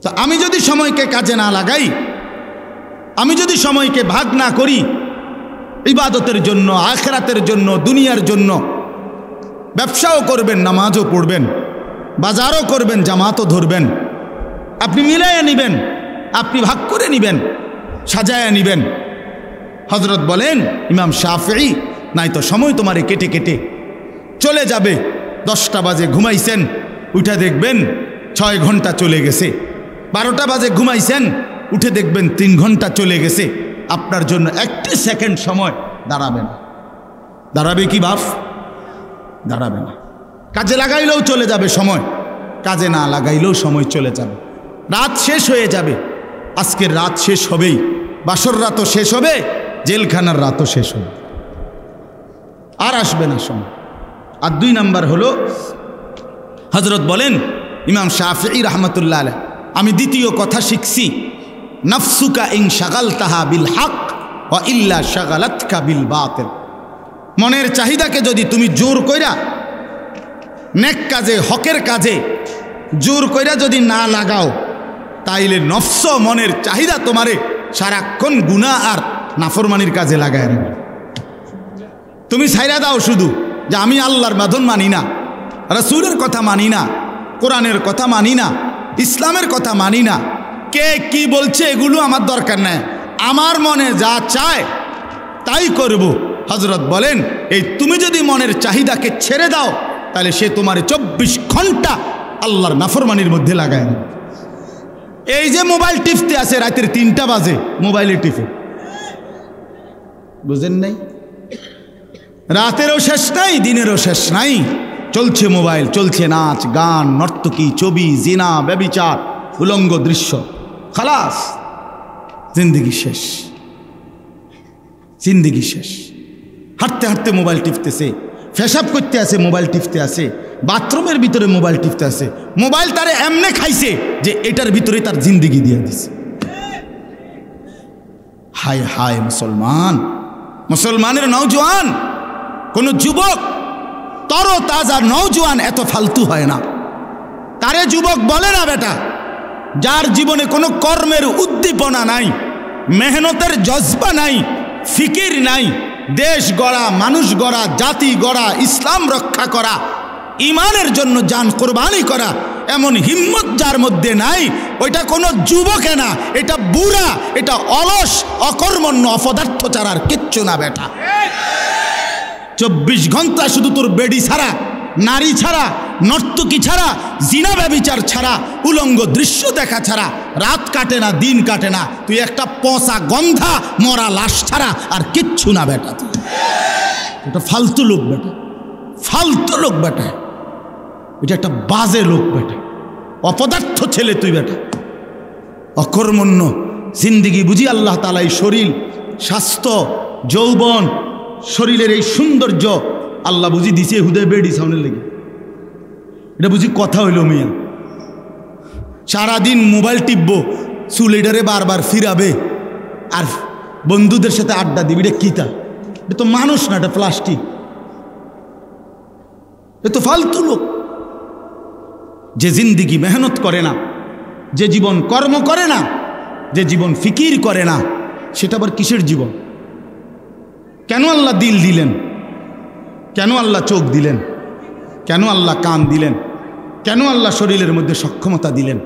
তো আমি যদি সময়কে কাজে না লাগাই, আমি যদি সময়কে ভাগ না করি ইবাদতের জন্য, আখিরাতের জন্য, দুনিয়ার জন্য, ব্যবসাও করবেন, নামাজও পড়বেন, বাজারও করবেন, জামাতও ধরবেন, আপনি মিলাইয়া নিবেন, আপনি ভাগ করে নিবেন, সাজায়া নিবেন। হযরত বলেন ইমাম শাফিঈ, নাই তো সময় তোমারে কেটে কেটে চলে যাবে। 10টা বাজে ঘুমাইছেন, উঠে দেখবেন 6 ঘন্টা চলে গেছে। 12টা বাজে ঘুমাইছেন, উঠে দেখবেন 3 ঘন্টা চলে গেছে। আপনার জন্য 1 সেকেন্ড সময় দাঁড়াবে না। দাঁড়াবে কি বাপ? দাঁড়াবে না। কাজে লাগাইলেও চলে যাবে সময়, কাজে না লাগাইলেও সময় চলে যাবে। রাত শেষ হয়ে যাবে, আজকের রাত শেষ হবেই, বাসর রাতও শেষ হবে, জেলখানার রাতও শেষ হবে, আর আসবে না সময়। আর 2 নাম্বার হলো, হযরত বলেন ইমাম শাফিঈ রাহমাতুল্লাহ আলাইহি, আমি দ্বিতীয় কথা শিখছি, নাফসুকা ইন শাগালতাহা বিল হক ওয়া ইল্লা শাগালাতকা বিল বাতিল। মনের চাহিদাকে যদি তুমি জোর কইরা নেক কাজে, হকের কাজে জোর কইরা যদি না লাগাও, তাইলে নফস, মনের চাহিদা তোমারে সারাক্ষণ গুনাহ আর নাফরমানির কাজে লাগায় রাখবে। তুমি ছাইরা দাও শুধু যে আমি আল্লাহর বাঁধন মানি না, রাসূলের কথা মানি না, কোরআনের কথা মানি না, ইসলামের কথা মানি না, কে কি বলছে এগুলো আমার দরকার নাই, আমার মনে যা চায় তাই করব। হযরত বলেন, এই তুমি যদি মনের চাহিদাকে ছেড়ে দাও, তাহলে সে তোমার 24 ঘন্টা আল্লাহর নাফরমানির মধ্যে লাগায় না। এই যে মোবাইল টিপতে আছে রাতের 3টা বাজে, মোবাইলে টিপে, বুঝেন নাই? রাতেরও শেষ নাই, দিনেরও শেষ নাই, চলছে মোবাইল, চলছে নাচ গান, নর্তকী, ছবি, জিনা, ব্যভিচার, উলঙ্গ দৃশ্য, খালাস, জিন্দেগি শেষ, জিন্দেগি শেষ। হাঁটতে হাঁটতে মোবাইল টিপতেছে, পেশাব করতে আছে মোবাইল টিপতে আছে, বাথরুমের ভিতরে মোবাইল টিপতে আছে। মোবাইল তারে এমনে খাইছে যে এটার ভিতরে তার জিন্দেগি দিয়ে দিছে। হায় হায় মুসলমান, মুসলমানের নওজোয়ান, কোন যুবক তরতাজা নওজোয়ান এত ফালতু হয় না। তারে যুবক বলে না বেটা, যার জীবনে কোনো কর্মের উদ্দীপনা নাই, মেহনতের জজবা নাই, ফিকির নাই, দেশ গড়া, মানুষ গড়া, জাতি গড়া, ইসলাম রক্ষা করা, ইমানের জন্য জান কোরবানি করা, এমন হিম্মত যার মধ্যে নাই, ওইটা কোনো যুবকে না, এটা বুড়া, এটা অলস, অকর্মণ্য, অপদার্থ ছাড়া আর কিচ্ছু না বেটা। 24 ঘন্টা শুধু তোর বেডি ছাড়া, নারী ছাড়া, নর্তকী ছাড়া, জিনা ব্যভিচার ছাড়া, উলঙ্গ দৃশ্য দেখা ছাড়া রাত কাটে না, দিন কাটে না। তুই একটা পচা গন্ধা মরা লাশ ছাড়া আর কিচ্ছু না বেটা। তুই এটা ফালতু লোক বেটা, ফালতু লোক বেটা, এটা একটা বাজে লোক বেটা, অপদার্থ ছেলে তুই বেটা, অকর্মণ্য জিন্দিগি বুঝি আল্লাহ তাআলা এই শরীর, স্বাস্থ্য, যৌবন, শরীরের এই সৌন্দর্য আল্লাহ বুঝি দিছে হুদয় বেডি সাউনের লেগে। এটা বুঝি কথা হইল মিয়া? সারাদিন মোবাইল টিপবো, চুল এটারে বারবার ফিরাবে আর বন্ধুদের সাথে আড্ডা দিবি। এটা কিতা? এটা তো মানুষ না, এটা প্লাস্টিক। এ তো ফালতু লোক। যে জিন্দিগি মেহনত করে না, যে জীবন কর্ম করে না, যে জীবন ফিকির করে না, সেটা আবার কিসের জীবন? কেন আল্লাহ দিল দিলেন? কেন আল্লাহ চোখ দিলেন? কেন আল্লাহ কান দিলেন? কেন আল্লাহ শরীরের মধ্যে সক্ষমতা দিলেন?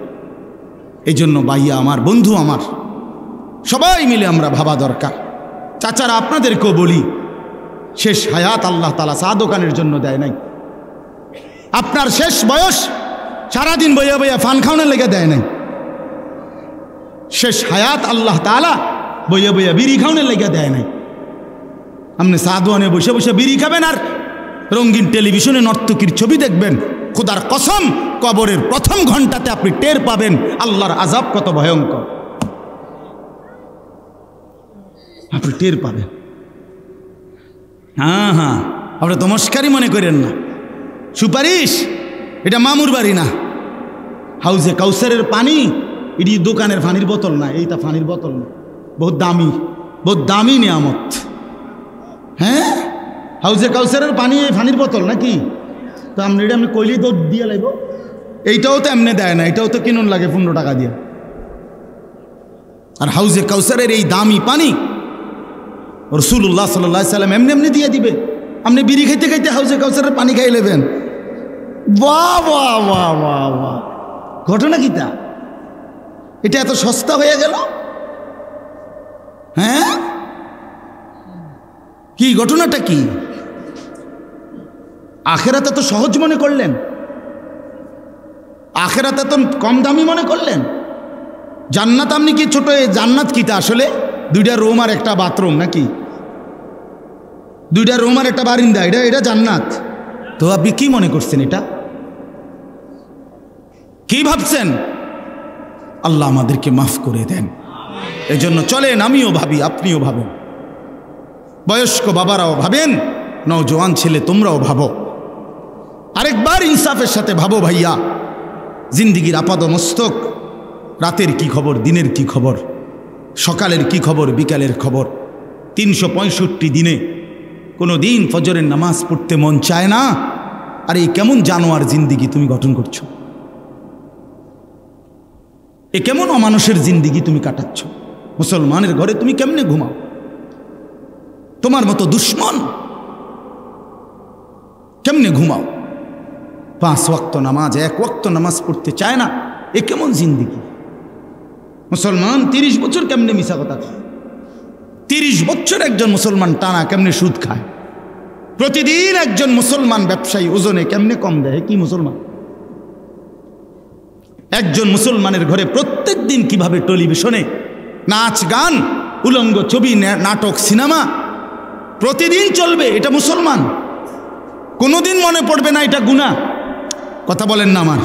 এই জন্য ভাইয়া আমার, বন্ধু আমার, সবাই মিলে আমরা ভাবা দরকার। চাচারা আপনাদেরকেও বলি, শেষ হায়াত আল্লাহ তাআলা চা দোকানের জন্য দেয় নাই। আপনার শেষ বয়স সারাদিন বইয়া বইয়া ফান খাওয়ানোর লেগে দেয় নাই। শেষ হায়াত আল্লাহ তাআলা বইয়া বইয়া বিড়ি খাওয়ানোর লেগে দেয় নাই। আপনি চা দোকানে বসে বসে বিড়ি খাবেন আর রঙিন টেলিভিশনে নর্তকীর ছবি দেখবেন। খোদার কসম, কবরের প্রথম ঘন্টাতে আপনি টের পাবেন আল্লাহর আযাব কত ভয়ঙ্কর। আপনি টের পাবেন। হ্যাঁ হ্যাঁ, আপনি তমস্কারি মনে করেন না। সুপারিশ, এটা মামুর বাড়ি না। হাউজে কাউসারের পানি, এটি দোকানের পানির বোতল না, এইটা পানির বোতল না, বহুত দামি, বহুত দামি নিয়ামত। হ্যাঁ, হাউজে কাউসারের পানি এই পানির বোতল নাকি? তো আপনি এটা আপনি কইলেই তো দিয়ে লাগব। এইটাও তো এমনি দেয় না, এটাও তো কিনুন লাগে 15 টাকা দিয়ে। আর হাউজে কাউসারের এই দামি পানি রাসূলুল্লাহ সাল্লাল্লাহু আলাইহি সাল্লাম এমনি এমনি দিয়ে দিবে। আপনি বিড়ি খাইতে খাইতে হাউজে কাউসারের পানি খাই নেবেন। বাহ বাহ বাহ বাহ বাহ, ঘটনা কি তা? এটা এত সস্তা হয়ে গেল? হ্যাঁ, কি ঘটনাটা কি? আখেরাতে তো সহজ মনে করলেন, আখেরাতে তো কম দামি মনে করলেন। জান্নাত আপনি কি ছোট? জান্নাত কিটা আসলে? 2টা রুম আর একটা বাথরুম নাকি? 2টা রুম আর একটা বারিন্দা, এটা জান্নাত? তো আপনি কি মনে করছেন? এটা কি ভাবছেন? আল্লাহ আমাদেরকে মাফ করে দেন। এজন্য চলেন, আমিও ভাবি, আপনিও ভাবেন, বয়স্ক বাবারাও ভাবেন, নওজোয়ান ছেলে তোমরাও ভাবো। আরেকবার ইনসাফের সাথে ভাবো ভাইয়া, জিন্দিগির আপাদ মস্তক, রাতের কি খবর, দিনের কি খবর, সকালের কি খবর, বিকালের খবর। 365 দিনে কোনো দিন ফজরের নামাজ পড়তে মন চায় না। আর এই কেমন জানোয়ার জিন্দিগি তুমি গঠন করছো? এ কেমন অমানুষের জিন্দিগি তুমি কাটাচ্ছ? মুসলমানের ঘরে তুমি কেমনে ঘুমাও? তোমার মতো দুশ্মন কেমনে ঘুমাও? 5 ওয়াক্ত নামাজ, 1 ওয়াক্ত নামাজ পড়তে চায় না। এ কেমন জিন্দিগি? মুসলমান 30 বছর কেমনে মিশা কথা খায়? 30 বছর একজন মুসলমান টানা কেমনে সুদ খায়? প্রতিদিন একজন মুসলমান ব্যবসায়ী ওজনে কেমনে কম দেয়? কি মুসলমান? একজন মুসলমানের ঘরে প্রত্যেক দিন কিভাবে টেলিভিশনে নাচ গান, উলঙ্গ ছবি, নাটক, সিনেমা প্রতিদিন চলবে? এটা মুসলমান? কোনোদিন মনে পড়বে না এটা গুনাহ? কথা বলেন না আমার,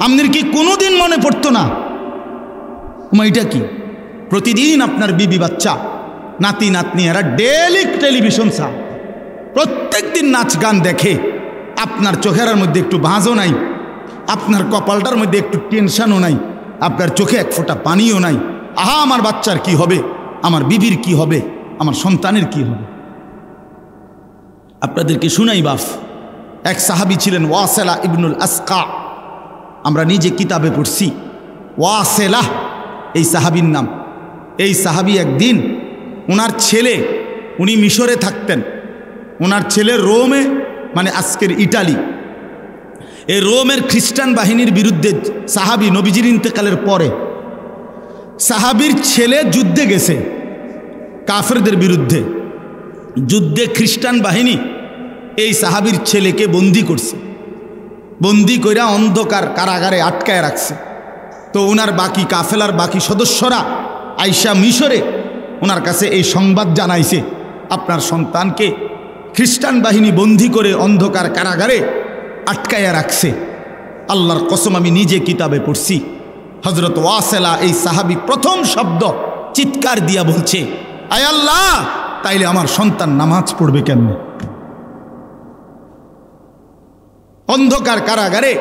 আপনার কি কোনোদিন মনে পড়তো না এটা কি? প্রতিদিন আপনার বিবি বাচ্চা, নাতি নাতনি এরা ডেলি টেলিভিশন চা, প্রত্যেক দিন নাচ গান দেখে। আপনার চোখের মধ্যে একটু ভাঁজও নাই, আপনার কপালটার মধ্যে একটু টেনশনও নাই, আপনার চোখে এক ফোঁটা পানিও নাই। আহা, আমার বাচ্চার কি হবে, আমার বিবির কি হবে, আমার সন্তানের কি হবে? আপনাদেরকে শুনাই বাপ, এক সাহাবী ছিলেন ওয়াসিলা ইবনুল আসকা, আমরা নিজে কিতাবে পড়ছি ওয়াসিলা এই সাহাবীর নাম। এই সাহাবী একদিন ওনার ছেলে, উনি মিশরে থাকতেন, ওনার ছেলে রোমে, মানে আজকের ইটালি, এই রোমের খ্রিস্টান বাহিনীর বিরুদ্ধে সাহাবী নবীজির ইন্তেকালের পরে সাহাবীর ছেলে যুদ্ধে গেছে কাফেরদের বিরুদ্ধে। যুদ্ধে খ্রিস্টান বাহিনী এই সাহাবীর ছেলেকে বন্দি করছে, বন্দি কইরা অন্ধকার কারাগারে আটকায় রাখছে। তো ওনার বাকি কাফেলার বাকি সদস্যরা আইসা মিশরে ওনার কাছে এই সংবাদ জানাইছে, আপনার সন্তানকে খ্রিস্টান বাহিনী বন্দি করে অন্ধকার কারাগারে আটকায়া রাখছে। আল্লাহর কসম আমি নিজে কিতাবে পড়ছি, হযরত ওয়াসিলা এই সাহাবী প্রথম শব্দ চিৎকার দিয়া বলছে, আয় আল্লাহ, তাইলে আমার সন্তান নামাজ পড়বে কেমনে? অন্ধকার কারাগারে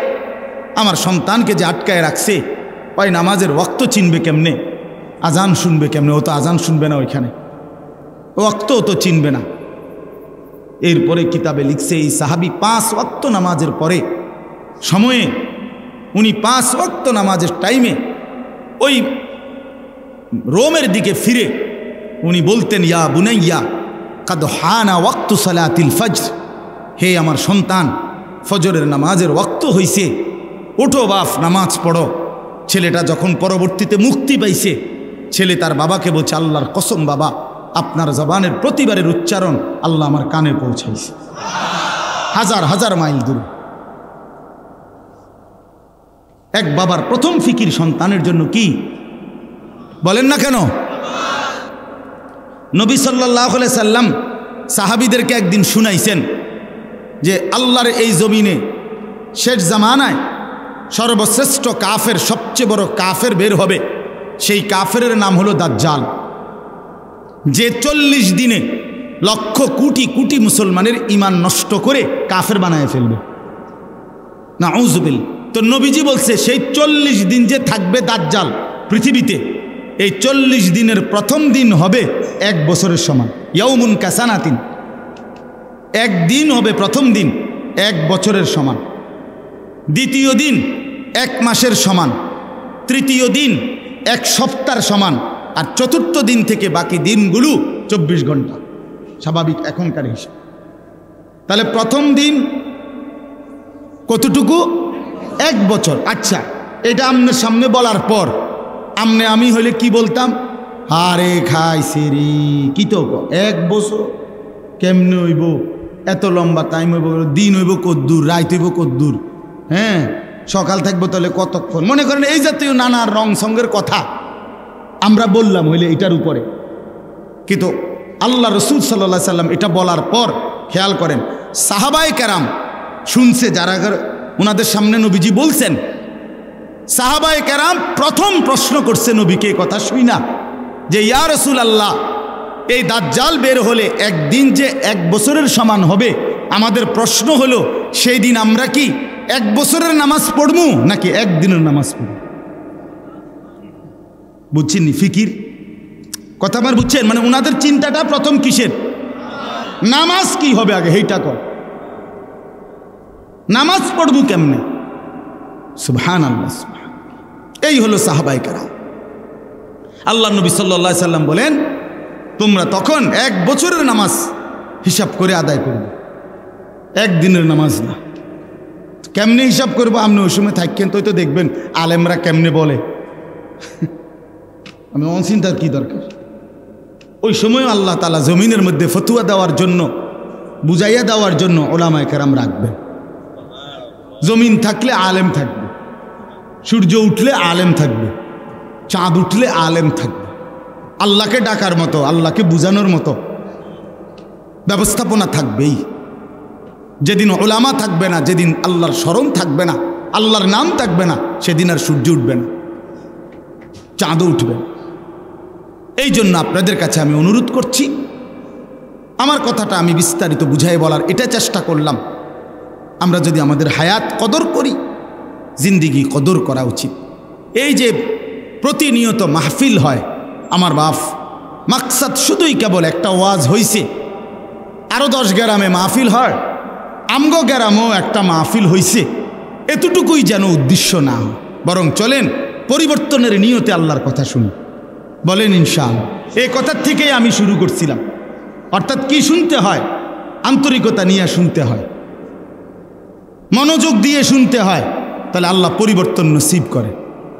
আমার সন্তানকে যে আটকায় রাখছে, ওই নামাজের ওয়াক্ত চিনবে কেমনে? আজান শুনবে কেমনে? ও তো আজান শুনবে না, ওইখানে ওয়াক্তও তো চিনবে না। এরপরে কিতাবে লিখছে এই সাহাবী 5 ওয়াক্ত নামাজের পরে সময়ে, উনি 5 ওয়াক্ত নামাজের টাইমে ওই রোমের দিকে ফিরে উনি বলতেন, ইয়া বুনাইয়া কাদ হানা ওয়াক্তু সালাতিল ফজর, হে আমার সন্তান, ফজরের নামাজের ওয়াক্ত হইছে, ওঠো বাপ, নামাজ পড়ো। ছেলেটা যখন পরবর্তীতে মুক্তি পাইছে, ছেলে তার বাবাকে বলছে, আল্লাহর কসম বাবা, আপনার জবানের প্রতিবারের উচ্চারণ আল্লাহ আমার কানে পৌঁছাইছে, হাজার হাজার মাইল দূরে। এক বাবার প্রথম ফিকির সন্তানের জন্য কি বলেন না কেন? নবী সাল্লাল্লাহু আলাইহি সাল্লাম সাহাবীদেরকে একদিন শুনাইছেন যে আল্লাহর এই জমিনে শেষ জামানায় সর্বশ্রেষ্ঠ কাফের, সবচেয়ে বড় কাফের বের হবে। সেই কাফেরের নাম হলো দাজ্জাল, যে 40 দিনে লক্ষ কোটি কোটি মুসলমানের ঈমান নষ্ট করে কাফের বানায় ফেলবে। নাউযুবিল্লাহ। তো নবীজি বলছে সেই 40 দিন যে থাকবে দাজ্জাল পৃথিবীতে, এই 40 দিনের প্রথম দিন হবে 1 বছরের সমান, ইয়াউমুন কাসানাতিন, একদিন হবে প্রথম দিন 1 বছরের সমান, দ্বিতীয় দিন 1 মাসের সমান, তৃতীয় দিন 1 সপ্তাহের সমান, আর চতুর্থ দিন থেকে বাকি দিনগুলো 24 ঘন্টা, স্বাভাবিক এখনকার হিসাব। তাহলে প্রথম দিন কতটুকু? 1 বছর। আচ্ছা, এটা আপনার সামনে বলার পর আমি হইলে কি বলতাম? আরে খাইছে রে, কি তো 1 বছর কেমনে হইব? এত লম্বা টাইম হইব, দিন হইব কদ্দূর, রাত হইব কদ্দূর, হ্যাঁ, সকাল থাকবো তাহলে কতক্ষণ? মনে করেন এই জাতীয় নানা রং সঙ্গের কথা আমরা বললাম হইলে এটার উপরে। কিন্তু আল্লাহ রসুল সাল্লাল্লাহু আলাইহি সাল্লাম এটা বলার পর খেয়াল করেন, সাহাবায়ে কেরাম শুনছে, যারা ওনাদের সামনে নবীজি বলছেন, সাহাবায়ে কেরাম প্রথম প্রশ্ন করছে নবীকে কথা শুই না, যে ইয়া রাসূলুল্লাহ, এই দাজ্জাল বের হলে একদিন যে 1 বছরের সমান হবে, আমাদের প্রশ্ন হলো সেই দিন আমরা কি 1 বছরের নামাজ পড়বো নাকি 1 দিনের নামাজ পড়ব? বুঝছেন ফিকির কথা আমার? বুঝছেন? মানে ওনাদের চিন্তাটা প্রথম কিসের? নামাজ কি হবে আগে, এইটা কর, নামাজ পড়বো কেমনে? সুবহানাল্লাহ। এই হলো সাহাবায়ে কেরাম। আল্লাহ নবী সাল্লাল্লাহু আলাইহি সাল্লাম বলেন, তোমরা তখন 1 বছরের নামাজ হিসাব করে আদায় করবে, 1 দিনের নামাজ না। কেমনে হিসাব করবো? আপনি ওই সময় থাকেন তো দেখবেন আলেমরা কেমনে বলে। আমি অনচিন্তার কি দরকার? ওই সময় আল্লাহ তাআলা জমিনের মধ্যে ফতোয়া দেওয়ার জন্য, বুঝাইয়া দেওয়ার জন্য উলামায়ে কেরাম রাখবেন। জমিন থাকলে আলেম থাকবে, সূর্য উঠলে আলেম থাকবে, চাঁদ উঠলে আলেম থাকবে। আল্লাহকে ডাকার মতো, আল্লাহকে বুঝানোর মতো ব্যবস্থাপনা থাকবেই। যেদিন উলামা থাকবে না, যেদিন আল্লাহর স্মরণ থাকবে না, আল্লাহর নাম থাকবে না, সেদিন আর সূর্য উঠবে না, চাঁদও উঠবে। এই জন্য আপনাদের কাছে আমি অনুরোধ করছি, আমার কথাটা আমি বিস্তারিত বুঝাই বলার এটা চেষ্টা করলাম। আমরা যদি আমাদের হায়াত কদর করি, জিন্দিগি কদর করা উচিত। এই যে প্রতিনিয়ত মাহফিল হয়, আমার বাপ মাকসাদ শুধুই কেবল একটা ওয়াজ হইছে, আরও 10 গ্রামে মাহফিল হয়, আমগো গ্রামও একটা মাহফিল হইছে, এতটুকুই যেন উদ্দেশ্য না হয়, বরং চলেন পরিবর্তনের নিয়তে আল্লাহর কথা শুনি। বলেন ইনশাআল্লাহ। এই কথার থেকেই আমি শুরু করছিলাম। অর্থাৎ কি শুনতে হয়? আন্তরিকতা নিয়ে শুনতে হয়, মনোযোগ দিয়ে শুনতে হয়, তাহলে আল্লাহ পরিবর্তন নসিব করে।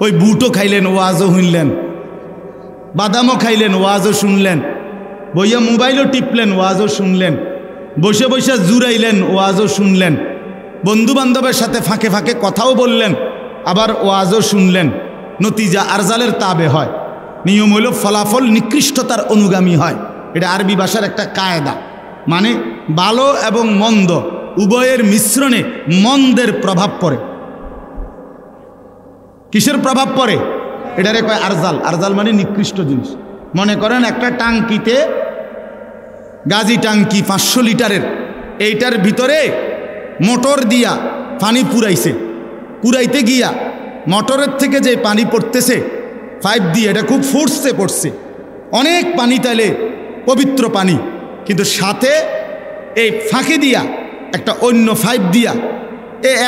ওই বুটও খাইলেন, ওয়াজও শুনলেন, বাদামও খাইলেন, ওয়াজও শুনলেন, বইয়া মোবাইলও টিপলেন, ওয়াজও শুনলেন, বসে বসে জুড়াইলেন, ওয়াজও শুনলেন, বন্ধু বান্ধবের সাথে ফাঁকে ফাঁকে কথাও বললেন, আবার ওয়াজও শুনলেন। নতিজা আরজালের তাবে হয়। নিয়ম হইল ফলাফল নিকৃষ্টতার অনুগামী হয়। এটা আরবি ভাষার একটা কায়দা, মানে ভালো এবং মন্দ উভয়ের মিশ্রণে মন্দের প্রভাব পড়ে। কিসের প্রভাব পড়ে? এটারে কয় আরজাল। আরজাল মানে নিকৃষ্ট জিনিস। মনে করেন একটা টাঙ্কিতে, গাজি টাঙ্কি 500 লিটারের, এইটার ভিতরে মোটর দিয়া পানি পুরাইছে, পুরাইতে গিয়া মোটরের থেকে যে পানি পড়তেছে পাইপ দিয়ে, এটা খুব ফোর্সে পড়ছে, অনেক পানি, তাইলে পবিত্র পানি, কিন্তু সাথে এই ফাঁকে দিয়া একটা অন্য পাইপ দিয়া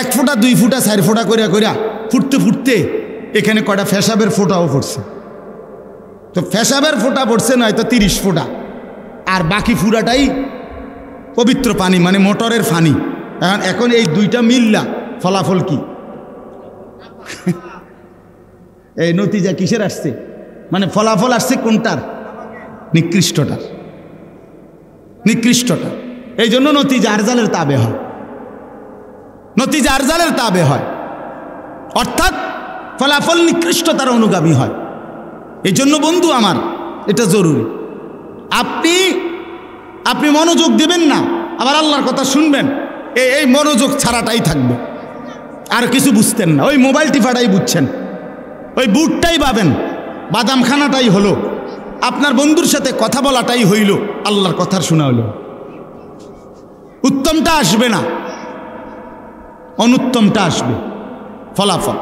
1 ফোঁটা 2 ফোঁটা 4 ফোঁটা করিয়া করিয়া ফুটতে ফুটতে এখানে কয়টা ফেসাবের ফোঁটাও পড়ছে। তো ফেসাবের ফোঁটা পড়ছে নয়তো 30 ফোঁটা, আর বাকি ফুরাটাই পবিত্র পানি, মানে মোটরের পানি। এখন এই দুইটা মিললা ফলাফল কি? এই নতিজা কিসের আসছে? মানে ফলাফল আসছে কোনটার? নিকৃষ্টটার, নিকৃষ্টটা। এই জন্য নতিজা আরজালের তাবে হয়, নতিজা আরজালের তাবে হয়, অর্থাৎ ফলাফল নিকৃষ্টতার অনুগামী হয়। এই জন্য বন্ধু আমার, এটা জরুরি। আপনি মনোযোগ দিবেন না, আবার আল্লাহর কথা শুনবেন, এই মনোযোগ ছাড়াটাই থাকবে, আর কিছু বুঝতেন না। ওই মোবাইল টিফাটাই বুঝছেন, ওই বুটটাই পাবেন, বাদাম খানাটাই হলো, আপনার বন্ধুর সাথে কথা বলাটাই হইল, আল্লাহর কথার শোনা হইল। উত্তমটা আসবে না, অনুত্তমটা আসবে ফলাফল।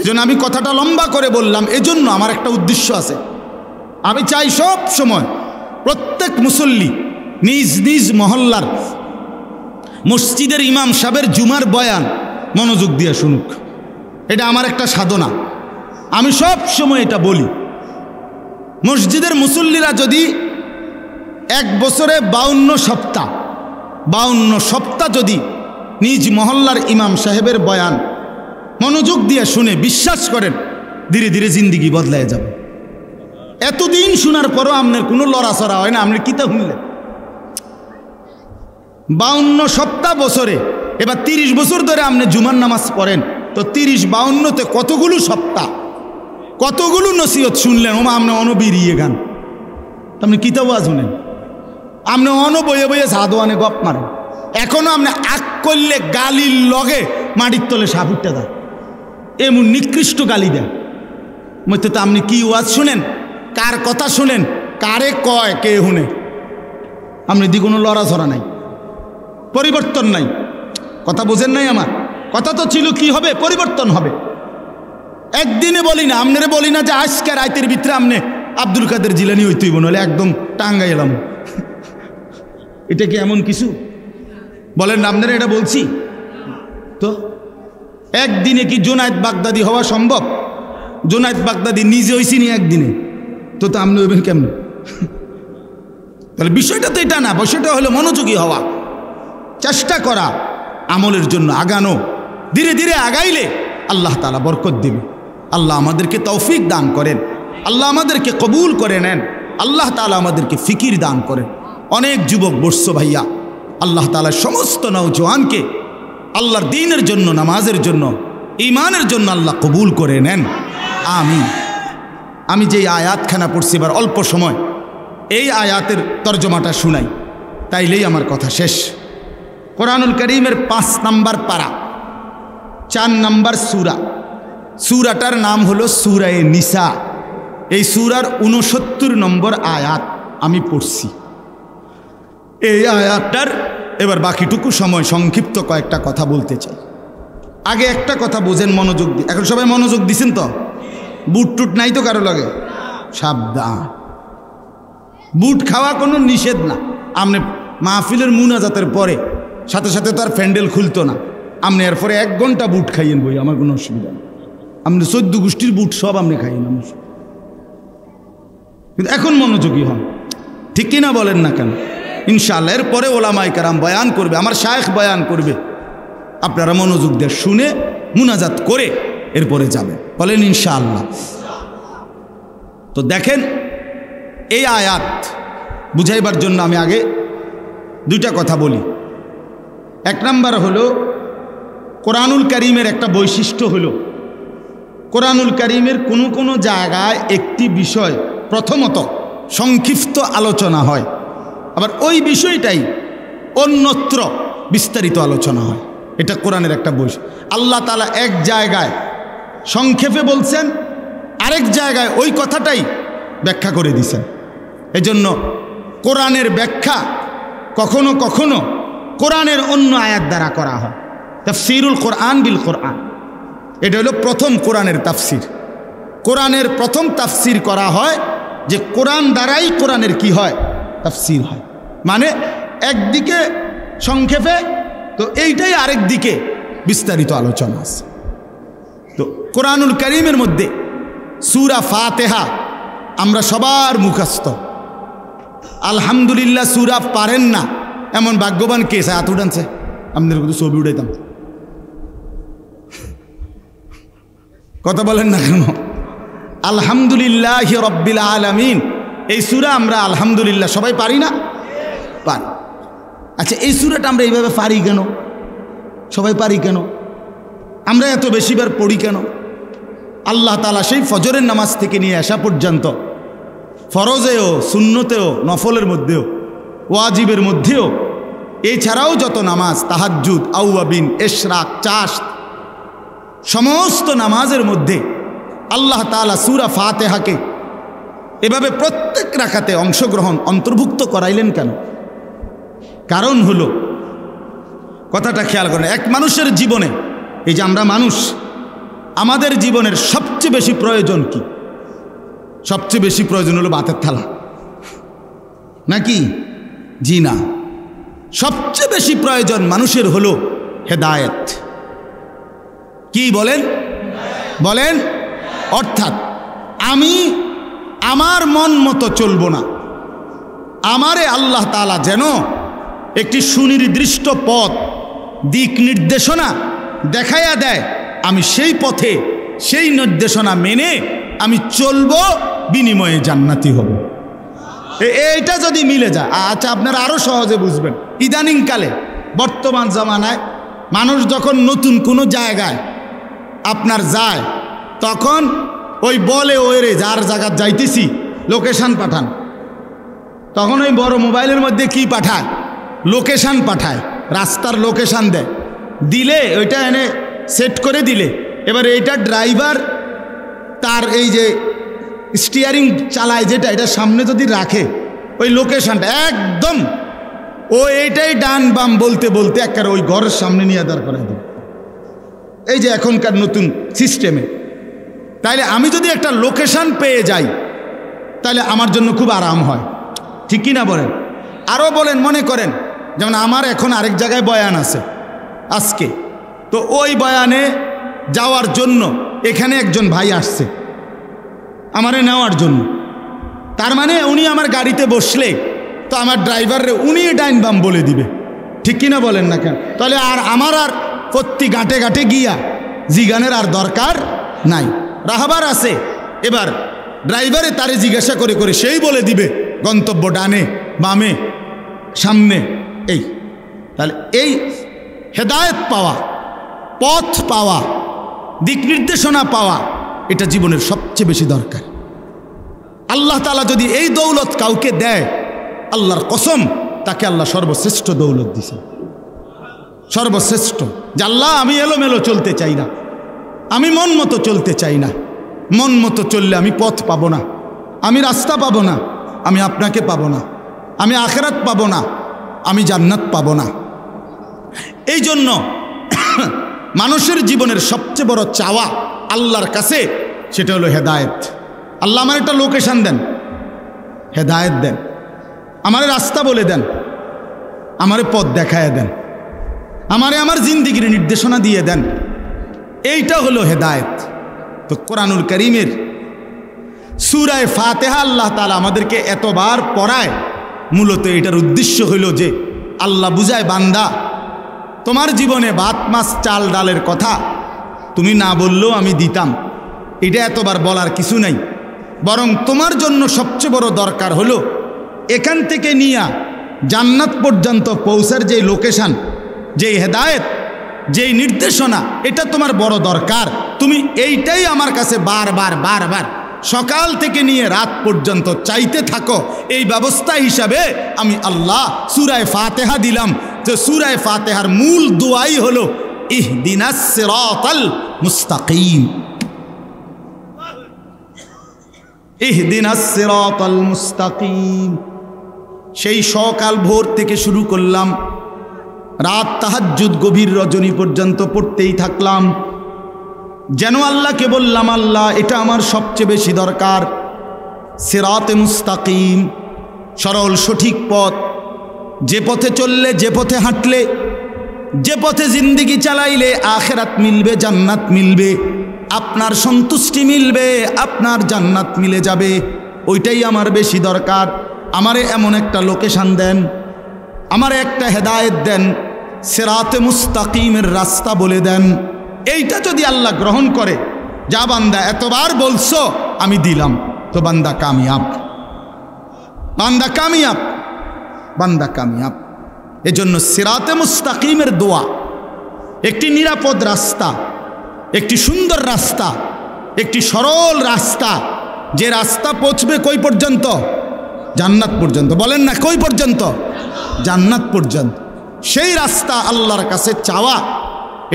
এই জন্য আমি কথাটা লম্বা করে বললাম, এজন্য আমার একটা উদ্দেশ্য আছে। আমি চাই সব সময় প্রত্যেক মুসল্লি নিজ নিজ মহল্লার মসজিদের ইমাম সাহেবের জুমার বয়ান মনোযোগ দিয়ে শুনুক। এটা আমার একটা সাধনা। আমি সব সময় এটা বলি, মসজিদের মুসল্লিরা যদি 1 বছরে 52 সপ্তাহ যদি নিজ মহল্লার ইমাম সাহেবের বয়ান মনোযোগ দিয়ে শুনে, বিশ্বাস করেন ধীরে ধীরে জিন্দিগি বদলায় যাবে। এতদিন শোনার পরও আপনার কোনো লড়াচড়া হয় না, আপনি কিতা শুনলেন? 52 সপ্তাহ বছরে, এবার 30 বছর ধরে আপনি জুমার নামাজ পড়েন, তো 30-52তে কতগুলো সপ্তাহ, কতগুলো নসিহত শুনলেন। ওমা আপনি অনবিরিয়ে গান, আপনি কিতাব শুনেন, আপনি বয়ে বয়ে সাদোয়ানে গপ মারেন। এখনো আপনি আগ করলে গালির লগে মাটির তলে সাপ উঠতে দেয়, এমন নিকৃষ্ট গালি দেন। মধ্যে তো আপনি কি ওয়াজ শুনেন, কার কথা শুনেন, কারে কয় কে শুনে, আপনি দি কোনো লড়াছড়া নাই, পরিবর্তন নাই। কথা বোঝেন নাই আমার কথা? তো ছিল কি হবে, পরিবর্তন হবে। একদিনে বলি না, আপনারে বলি না যে আজকে রাতের ভিতরে আপনি আব্দুল কাদের জিলানি হইতেই বলে একদম টাঙ্গাই এলাম। এটা কি এমন কিছু? বলেন আপনারা, এটা বলছি তো। একদিনে কি জুনায়েদ বাগদাদি হওয়া সম্ভব? জুনায়েদ বাগদাদি নিজে হইছিনি একদিনে, তো আপনি হইবেন কেমন? তাহলে বিষয়টা তো এটা না, বিষয়টা হলো মনোযোগী হওয়া, চেষ্টা করা, আমলের জন্য আগানো। ধীরে ধীরে আগাইলে আল্লাহ তাআলা বরকত দিবে। আল্লাহ আমাদেরকে তৌফিক দান করেন, আল্লাহ আমাদেরকে কবুল করে নেন, আল্লাহ তাআলা আমাদেরকে ফিকির দান করেন। অনেক যুবক বসছো ভাইয়া, আল্লাহ তাআলা সমস্ত নওজোয়ানকে আল্লাহর দ্বীনের জন্য, নামাজের জন্য, ঈমানের জন্য আল্লাহ কবুল করে নেন, আমিন। আমি যেই আয়াতখানা পড়ছি এবার অল্প সময়, এই আয়াতের তর্জমাটা শুনাই, তাইলেই আমার কথা শেষ। কোরআনুল কারীমের 5 নম্বর পারা, 4 নম্বর সূরা। সূরাটার নাম হলো সূরা নিসা। এই সূরার 69 নম্বর আয়াত আমি পড়ছি। এই আয়াতটার এবার বাকিটুকু সময় সংক্ষিপ্ত কয়েকটা কথা বলতে চাই। আগে একটা কথা বোঝেন, মনোযোগ দিয়ে। এখন সবাই মনোযোগ দিছেন তো? বুট টুট নাই তো কারো লাগে? সাবধান, বুট খাওয়া কোনো নিষেধ না। আপনি মাহফিলের মুনাজাতের পরে সাথে সাথে তো আর প্যান্ডেল খুলতো না। আপনি এরপরে 1 ঘন্টা বুট খাইয়েন বই, আমার কোনো অসুবিধা নেই। আপনি 14 গোষ্ঠীর বুট সব আপনি খাইয়েন, আমার কিন্তু এখন মনোযোগী হন, ঠিক কিনা বলেন না কেন? ইনশাআল্লাহ এরপরে ওলামায়ে কেরাম বয়ান করবে, আমার শায়েখ বয়ান করবে, আপনারা মনোযোগ দিয়ে শুনে মুনাজাত করে এরপরে যাবেন, বলেন ইনশাআল্লাহ। তো দেখেন, এই আয়াত বুঝাইবার জন্য আমি আগে 2টা কথা বলি। 1 নাম্বার হলো কোরআনুল কারীমের একটা বৈশিষ্ট্য হলো, কোরআনুল কারীমের কোনো কোনো জায়গায় একটি বিষয় প্রথমত সংক্ষিপ্ত আলোচনা হয়, আবার ওই বিষয়টাই অন্যত্র বিস্তারিত আলোচনা হয়। এটা কোরআনের একটা বৈশিষ্ট্য। আল্লাহ তাআলা এক জায়গায় সংক্ষেপে বলছেন, আরেক জায়গায় ওই কথাটাই ব্যাখ্যা করে দিয়েছেন। এজন্য কোরআনের ব্যাখ্যা কখনো কখনো কোরআনের অন্য আয়াত দ্বারা করা হয়। তাফসীরুল কোরআন বিল কোরআন, এটা হলো প্রথম কোরআনের তাফসীর। কোরআনের প্রথম তাফসীর করা হয় যে কোরআন দ্বারাই কোরআনের কি হয়, তাফসীর হয়। মানে একদিকে সংক্ষেপে, তো এইটাই আরেক দিকে বিস্তারিত আলোচনা আছে। তো কোরআনুল কারীমের মধ্যে সূরা ফাতিহা আমরা সবার মুখস্থ। আলহামদুলিল্লাহ সূরা পারেন না এমন ভাগ্যবান কে? হাত উঠানছে, আপনাদের কিন্তু ছবি উঠাইতাম। কথা বলেন না কেন? আলহামদুলিল্লাহি রাব্বিল আলামিন, এই সূরা আমরা আলহামদুলিল্লাহ সবাই পারি না? পারি। আচ্ছা, এই সূরাটা আমরা এইভাবে পারি কেন? সবাই পারি কেন? আমরা এত বেশিবার পড়ি কেন? আল্লাহ তাআলা সেই ফজরের নামাজ থেকে নিয়ে আসা পর্যন্ত ফরজেও, সুন্নতেও, নফলের মধ্যেও, ওয়াজিবের মধ্যেও, এছাড়াও যত নামাজ, তাহাজ্জুদ, আউয়াবিন, ইশরাক, চাশত, সমস্ত নামাজের মধ্যে আল্লাহ তাআলা সূরা ফাতিহাকে এভাবে প্রত্যেক রাকাতে অংশগ্রহণ অন্তর্ভুক্ত করাইলেন কেন? কারণ হলো, কথাটা খেয়াল করেন, এক মানুষের জীবনে, এই যে আমরা মানুষ, আমাদের জীবনের সবচেয়ে বেশি প্রয়োজন কি? সবচেয়ে বেশি প্রয়োজন হলো ভাতের থালা, নাকি? জি না, সবচেয়ে বেশি প্রয়োজন মানুষের হলো হেদায়েত। কি বলেন? বলেন। অর্থাৎ আমি আমার মন মতো চলবো না, আমারে আল্লাহ তাআলা যেন একটি সুনির্দিষ্ট পথ, দিক নির্দেশনা দেখাইয়া দেয়, আমি সেই পথে, সেই নির্দেশনা মেনে আমি চলবো, বিনিময়ে জান্নাতি হব। এইটা যদি মিলে যায়, আচ্ছা আপনারা আরো সহজে বুঝবেন। ইদানিংকালে বর্তমান জামানায় মানুষ যখন নতুন কোনো জায়গায় আপনার যায়, তখন ওই বলে, ওরে যার জায়গা যাইতেছি লোকেশন পাঠান, তখন ওই বড় মোবাইলের মধ্যে কি পাঠায়? লোকেশন পাঠায়, রাস্তার লোকেশন দেয়, দিলে ওইটা এনে সেট করে দিলে, এবার এইটা ড্রাইভার তার এই যে স্টিয়ারিং চালায় যেটা, এটা সামনে যদি রাখে, ওই লোকেশনটা একদম ও এইটাই ডান বাম বলতে বলতে একেবারে ওই ঘরের সামনে নিয়ে দাঁড় করাই দেবে। এই যে এখনকার নতুন সিস্টেমে। তাইলে আমি যদি একটা লোকেশন পেয়ে যাই, তাহলে আমার জন্য খুব আরাম হয়, ঠিক কি না বলেন? আরও বলেন, মনে করেন যেমন আমার এখন আরেক জায়গায় বয়ান আছে আজকে, তো ওই বয়ানে যাওয়ার জন্য এখানে একজন ভাই আসছে আমারে নেওয়ার জন্য। তার মানে উনি আমার গাড়িতে বসলে তো আমার ড্রাইভাররে উনি ডাইন বাম বলে দিবে, ঠিক কিনা বলেন না কেন? তাহলে আর আমার আর প্রতি ঘাটে ঘাটে গিয়া জিগানের আর দরকার নাই, রাহাবার আছে। এবার ড্রাইভারে তারে জিজ্ঞাসা করে করে সেই বলে দিবে গন্তব্য ডানে বামে সামনে। এই তাহলে এই হেদায়েত পাওয়া, পথ পাওয়া, দিক নির্দেশনা পাওয়া, এটা জীবনের সবচেয়ে বেশি দরকার। আল্লাহ তাআলা যদি এই দৌলত কাউকে দেয়, আল্লাহর কসম তাকে আল্লাহ সর্বশ্রেষ্ঠ দৌলত দিছে, সর্বশ্রেষ্ঠ। যে আল্লাহ আমি এলোমেলো চলতে চাই না, আমি মন মতো চলতে চাই না, মন মতো চললে আমি পথ পাবো না, আমি রাস্তা পাবো না, আমি আপনাকে পাবো না, আমি আখিরাত পাবো না, আমি জান্নাত পাবো না। এই জন্য মানুষের জীবনের সবচেয়ে বড় চাওয়া আল্লাহর কাছে, সেটা হলো হেদায়েত। আল্লাহ আমার একটা লোকেশন দেন, হেদায়েত দেন, আমারে রাস্তা বলে দেন, আমারে পথ দেখায় দেন। আমারে আমার জিন্দিগির নির্দেশনা দিয়ে দেন। এইটা হলো হেদায়েত। তো কোরআনুল কারীমের সূরা ফাতিহা আল্লাহ তাআলা আমাদেরকে এতবার পড়ায়, মূলত এটার উদ্দেশ্য হইল যে আল্লাহ বুঝায়, বান্দা তোমার জীবনে ভাত মাছ চাল ডালের কথা তুমি না বললেও আমি দিতাম, এটা এতবার বলার কিছু নাই। বরং তোমার জন্য সবচেয়ে বড় দরকার হলো এখান থেকে নিয়ে জান্নাত পর্যন্ত পৌঁছার যে লোকেশন, যেই হেদায়েত, যেই নির্দেশনা, এটা তোমার বড় দরকার। তুমি এইটাই আমার কাছে বারবার বারবার সকাল থেকে নিয়ে রাত পর্যন্ত চাইতে থাকো। এই ব্যবস্থা হিসাবে আমি আল্লাহ সূরা ফাতিহা দিলাম। যে সূরা ফাতিহার মূল দোয়াই হলো ইহদিনাস সিরাতাল মুস্তাকিম, ইহদিনাস সিরাতাল মুস্তাকিম। সেই সকাল ভোর থেকে শুরু করলাম, রাত তাহাজ্জুদ গভীর রজনী পর্যন্ত পড়তেই থাকলাম। যেন আল্লাহকে বললাম, আল্লাহ এটা আমার সবচেয়ে বেশি দরকার, সিরাতে মুস্তাকিম, সরল সঠিক পথ, যে পথে চললে, যে পথে হাঁটলে, যে পথে জিন্দিগি চালাইলে আখিরাত মিলবে, জান্নাত মিলবে, আপনার সন্তুষ্টি মিলবে, আপনার জান্নাত মিলে যাবে, ওইটাই আমার বেশি দরকার। আমারে এমন একটা লোকেশন দেন, আমারে একটা হেদায়েত দেন, সিরাতে মুস্তাকিমের রাস্তা বলে দেন। এইটা যদি আল্লাহ গ্রহণ করে, যা বান্দা এতবার বলছো আমি দিলাম, তো বান্দা কামিয়াব, বান্দা কামিয়াব, বান্দা কামিয়াব। এজন্য সিরাতে মুস্তাকিমের দোয়া একটি নিরাপদ রাস্তা, একটি সুন্দর রাস্তা, একটি সরল রাস্তা, যে রাস্তা পৌঁছবে কই পর্যন্ত? জান্নাত পর্যন্ত। বলেন না কই পর্যন্ত? জান্নাত পর্যন্ত। সেই রাস্তা আল্লাহর কাছে চাওয়া,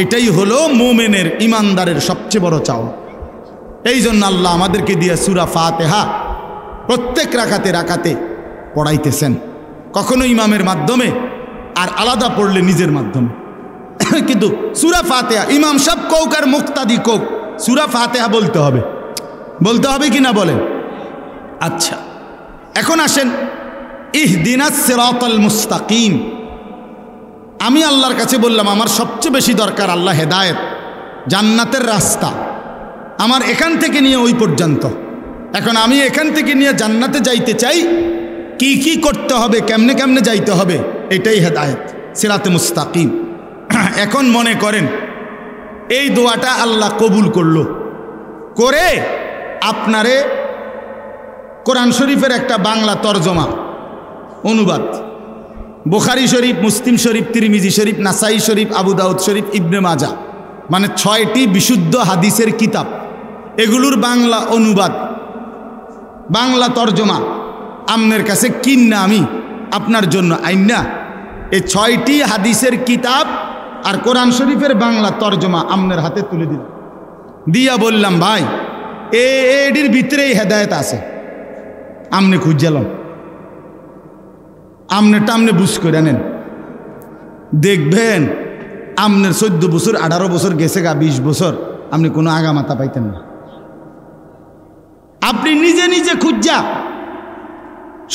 এটাই হলো মুমিনের, ইমানদারের সবচেয়ে বড় চাওয়া। এই জন্য আল্লাহ আমাদেরকে দিয়ে সূরা ফাতিহা প্রত্যেক রাকাতে রাকাতে পড়াইতেছেন, কখনো ইমামের মাধ্যমে, আর আলাদা পড়লে নিজের মাধ্যমে। কিন্তু সূরা ফাতিহা ইমাম সাহেব কোক আর মুক্তাদি কোক, সূরা ফাতিহা বলতে হবে, বলতে হবে কি না বলেন? আচ্ছা, এখন আসেন ইহদিনাস সিরাতাল মুস্তাকিম। আমি আল্লাহর কাছে বললাম আমার সবচেয়ে বেশি দরকার আল্লাহ হেদায়েত, জান্নাতের রাস্তা, আমার এখান থেকে নিয়ে ওই পর্যন্ত। এখন আমি এখান থেকে নিয়ে জান্নাতে যাইতে চাই, কি কি করতে হবে, কেমনে কেমনে যাইতে হবে, এটাই হেদায়েত, সিরাতে মুস্তাকিম। এখন মনে করেন এই দোয়াটা আল্লাহ কবুল করলো, করে আপনারে কোরআন শরীফের একটা বাংলা তরজমা, অনুবাদ, বুখারী শরীফ, মুসলিম শরীফ, তিরমিজি শরীফ, নাসাই শরীফ, আবু দাউদ শরীফ, ইবনে মাজা, মানে 6টি বিশুদ্ধ হাদিসের কিতাব, এগুলোর বাংলা অনুবাদ, বাংলা তরজমা আপনার কাছে কিন্না আমি আপনার জন্য আইনা এই 6টি হাদিসের কিতাব আর কোরআন শরীফের বাংলা তরজমা আপনার হাতে তুলে দিলাম, দিয়া বললাম ভাই এটির ভিতরেই হেদায়েত আছে, আমনে খুঁজালাম, আমনেটা আমনে বুঝ করে নেন, দেখবেন আমনের 14 বছর 18 বছর গেছে গা, 20 বছর আপনি কোনো আগামাতা পাইতেন না। আপনি নিজে নিজে খুঁজা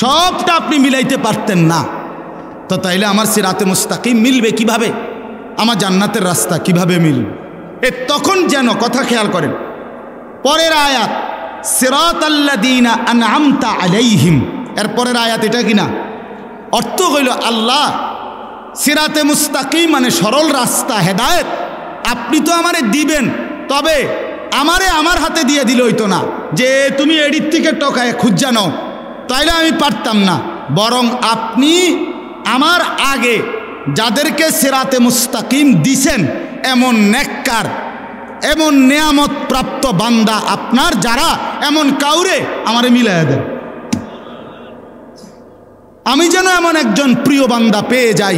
সবটা আপনি মিলাইতে পারতেন না। তো তাইলে আমার সিরাতে মুস্তাকিম মিলবে কিভাবে, আমার জান্নাতের রাস্তা কিভাবে মিলবে? তখন যেন কথা খেয়াল করেন, পরের আয়াত সিরাতাল্লাযীনা আনআমতা আলাইহিম, এর পরের আয়াত এটা কিনা, অর্থ হইল আল্লাহ সিরাতে মুস্তাকিম মানে সরল রাস্তা, হেদায়েত আপনি তো আমারে দিবেন, তবে আমারে আমার হাতে দিয়ে দিল হইতো না যে তুমি এডির থেকে টকায় খুঁজা নাও, তাইলে আমি পারতাম না। বরং আপনি আমার আগে যাদেরকে সিরাতে মুস্তাকিম দিছেন, এমন নেককার, এমন নেয়ামত প্রাপ্ত বান্দা আপনার যারা, এমন কাউরে আমারে মিলাইয়া দেন, আমি যেন এমন একজন প্রিয় বান্দা পেয়ে যাই,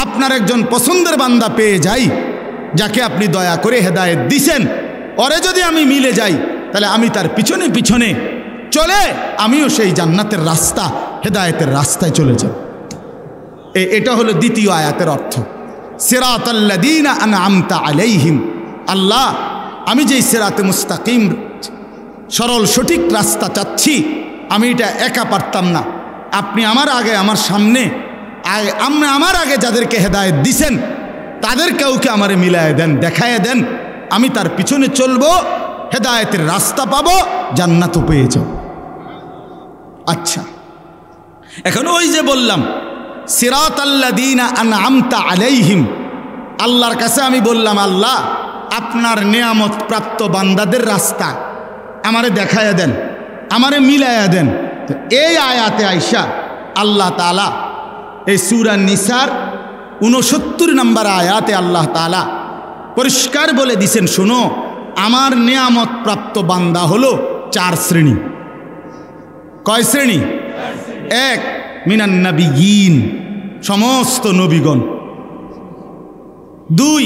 আপনার একজন পছন্দের বান্দা পেয়ে যাই, যাকে আপনি দয়া করে হেদায়েত দিছেন, ওরে যদি আমি মিলে যাই, তাহলে আমি তার পিছনে পিছনে চলে আমিও সেই জান্নাতের রাস্তা, হেদায়েতের রাস্তায় চলে যাব। এটা হলো দ্বিতীয় আয়াতের অর্থ, সিরাতাল্লাযীনা আনআমতা আলাইহিম। আল্লাহ আমি যেই সিরাতে মুস্তাকিম সরল সঠিক রাস্তা চাচ্ছি, আমি এটা একা পারতাম না, আপনি আমার আগে, আমার সামনে, আপনি আমার আগে যাদেরকে হেদায়েত দিছেন, তাদের কাউকে আমারে মিলায় দেন, দেখায় দেন, আমি তার পিছনে চলবো, হেদায়েতের রাস্তা পাবো, জান্নাতও পেয়ে যাব। আচ্ছা, এখন ওই যে বললাম সিরাতাল্লাযীনা আনআমতা আলাইহিম, আল্লাহর কাছে আমি বললাম, আল্লাহ আপনার নিয়ামত প্রাপ্ত বান্দাদের রাস্তা আমারে দেখায়া দেন, আমারে মিলায়া দেন। তো এই আয়াতে আইসা আল্লাহ তাআলা এই সূরা নিসার 69 নম্বর আয়াতে আল্লাহ তাআলা পরিষ্কার বলে দিছেন, শোনো আমার নিয়ামত প্রাপ্ত বান্দা হলো 4 শ্রেণী। কয় শ্রেণী? 1 মিনান নাবিয়িন, সমস্ত নবীগণ। 2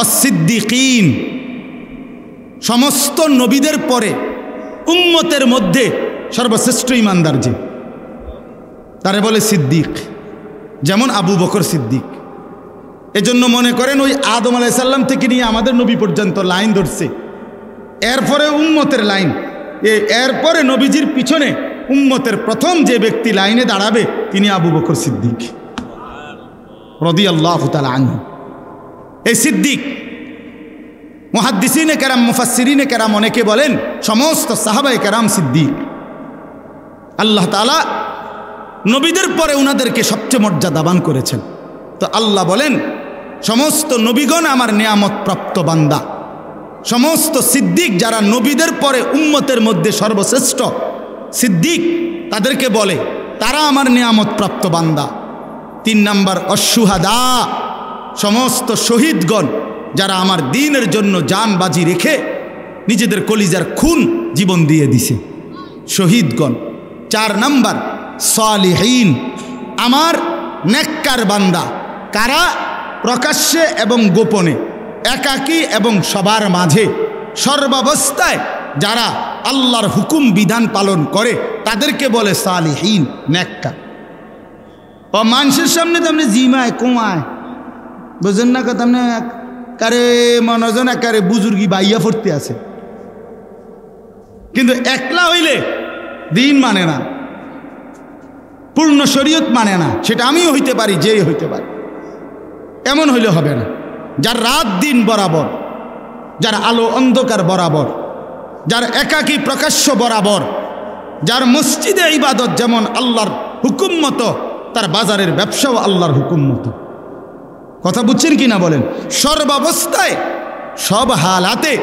অসিদ্দিকিন, সমস্ত নবীদের পরে উম্মতের মধ্যে সর্বশ্রেষ্ঠ ইমানদার যে, তারে বলে সিদ্দিক, যেমন আবু বকর সিদ্দিক। এজন্য মনে করেন ওই আদম আলাইহিস সালাম থেকে নিয়ে আমাদের নবী পর্যন্ত লাইন ধরছে, এরপরে উম্মতের লাইন, এরপরে নবীজির পিছনে উম্মতের প্রথম যে ব্যক্তি লাইনে দাঁড়াবে তিনি আবু বকর সিদ্দিক রাদিয়াল্লাহু তাআলা আনহু। এই সিদ্দিক মুহাদ্দিসিনে কেরাম, মুফাসসিরিনে কেরাম অনেকে বলেন সমস্ত সাহাবায়ে কেরাম সিদ্দিক। আল্লাহ তাআলা নবীদের পরে উনাদেরকে সবচেয়ে মর্যাদাবান করেছেন। তো আল্লাহ বলেন সমস্ত নবীগণ আমার নিয়ামত প্রাপ্ত বান্দা, সমস্ত সিদ্দিক যারা নবীদের পরে উম্মতের মধ্যে সর্বশ্রেষ্ঠ সিদ্দিক, তাদেরকে বলে তারা আমার নিয়ামত প্রাপ্ত বান্দা। 3 নাম্বার অশুহাদা, সমস্ত শহীদগণ যারা আমার দ্বীনের জন্য জান বাজি রেখে নিজেদের কলিজার খুন জীবন দিয়ে দিছে, শহীদগণ। 4 নাম্বার সালিহিন, আমার নেককার বান্দা, কারা প্রকাশ্যে এবং গোপনে, একাকী এবং সবার মাঝে, সর্বাবস্থায় যারা আল্লাহর হুকুম বিধান পালন করে তাদেরকে বলে সালিহিন, নেককার। ও মানুষের সামনে তেমনি জিমায় কুমায়, বুঝেন না কথা, তেমনি কারে মনোজন একারে বুজুর্গি বাইয়া ফুটতে আছে, কিন্তু একলা হইলে দিন মানে না, পূর্ণ শরীয়ত মানে না। সেটা আমিও হইতে পারি, যেই হইতে পারি, এমন হইলে হবে না। যার রাত দিন বরাবর, যার আলো অন্ধকার বরাবর, যার একাকী প্রকাশ্য বরাবর, যার মসজিদে ইবাদত যেমন আল্লাহর হুকুম মতো, তার বাজারের ব্যবসাও আল্লাহর হুকুম মতো। কথা বুঝছেন কি না বলেন? সর্বাবস্থায় সব হালাতে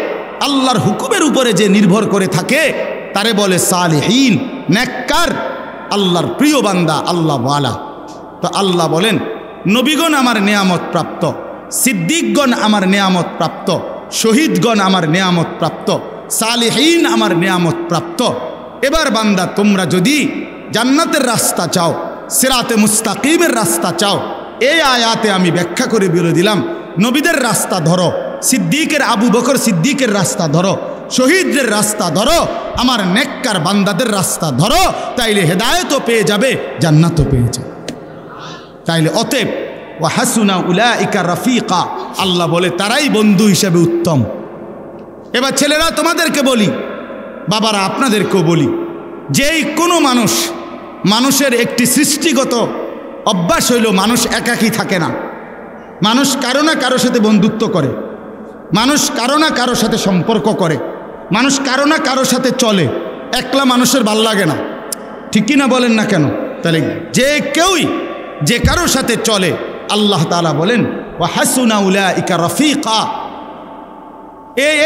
আল্লাহর হুকুমের উপরে যে নির্ভর করে থাকে তারে বলে সালিহিন, নেককার, আল্লাহর প্রিয় বান্দা, আল্লাহ ওয়ালা। তো আল্লাহ বলেন নবীগণ আমার নিয়ামত প্রাপ্ত, সিদ্দিকগণ আমার নিয়ামত প্রাপ্ত, শহীদগণ আমার নিয়ামত প্রাপ্ত, সালিহিন আমার নিয়ামত প্রাপ্ত। এবার বান্দা তোমরা যদি জান্নাতের রাস্তা চাও, সিরাতে মুস্তাকিমের রাস্তা চাও, এই আয়াতে আমি ব্যাখ্যা করে বলে দিলাম, নবীদের রাস্তা ধরো, সিদ্দিকের আবু বকর সিদ্দিকের রাস্তা ধরো, শহীদদের রাস্তা ধরো, আমার নেককার বান্দাদের রাস্তা ধরো, তাইলে হেদায়েতও পেয়ে যাবে, জান্নাতও পেয়ে যাবে। তাইলে অতএব ওয়া হাসুনা উলাইকা রাফিকা, আল্লাহ বলে তারাই বন্ধু হিসেবে উত্তম। এবার ছেলেরা তোমাদেরকে বলি, বাবারা আপনাদেরকেও বলি, যেই কোনো মানুষের একটি সৃষ্টিগত অভ্যাস হইল মানুষ একাকী থাকে না। মানুষ কারো না কারো সাথে বন্ধুত্ব করে, মানুষ কারো না কারো সাথে সম্পর্ক করে, মানুষ কারো না কারো সাথে চলে। একলা মানুষের ভাল লাগে না, ঠিক কি না বলেন না কেন? তাহলে যে কেউই যে কারো সাথে চলে, আল্লাহ তাআলা বলেন ওয়া হাসুনা উলাইকা রাফিকা,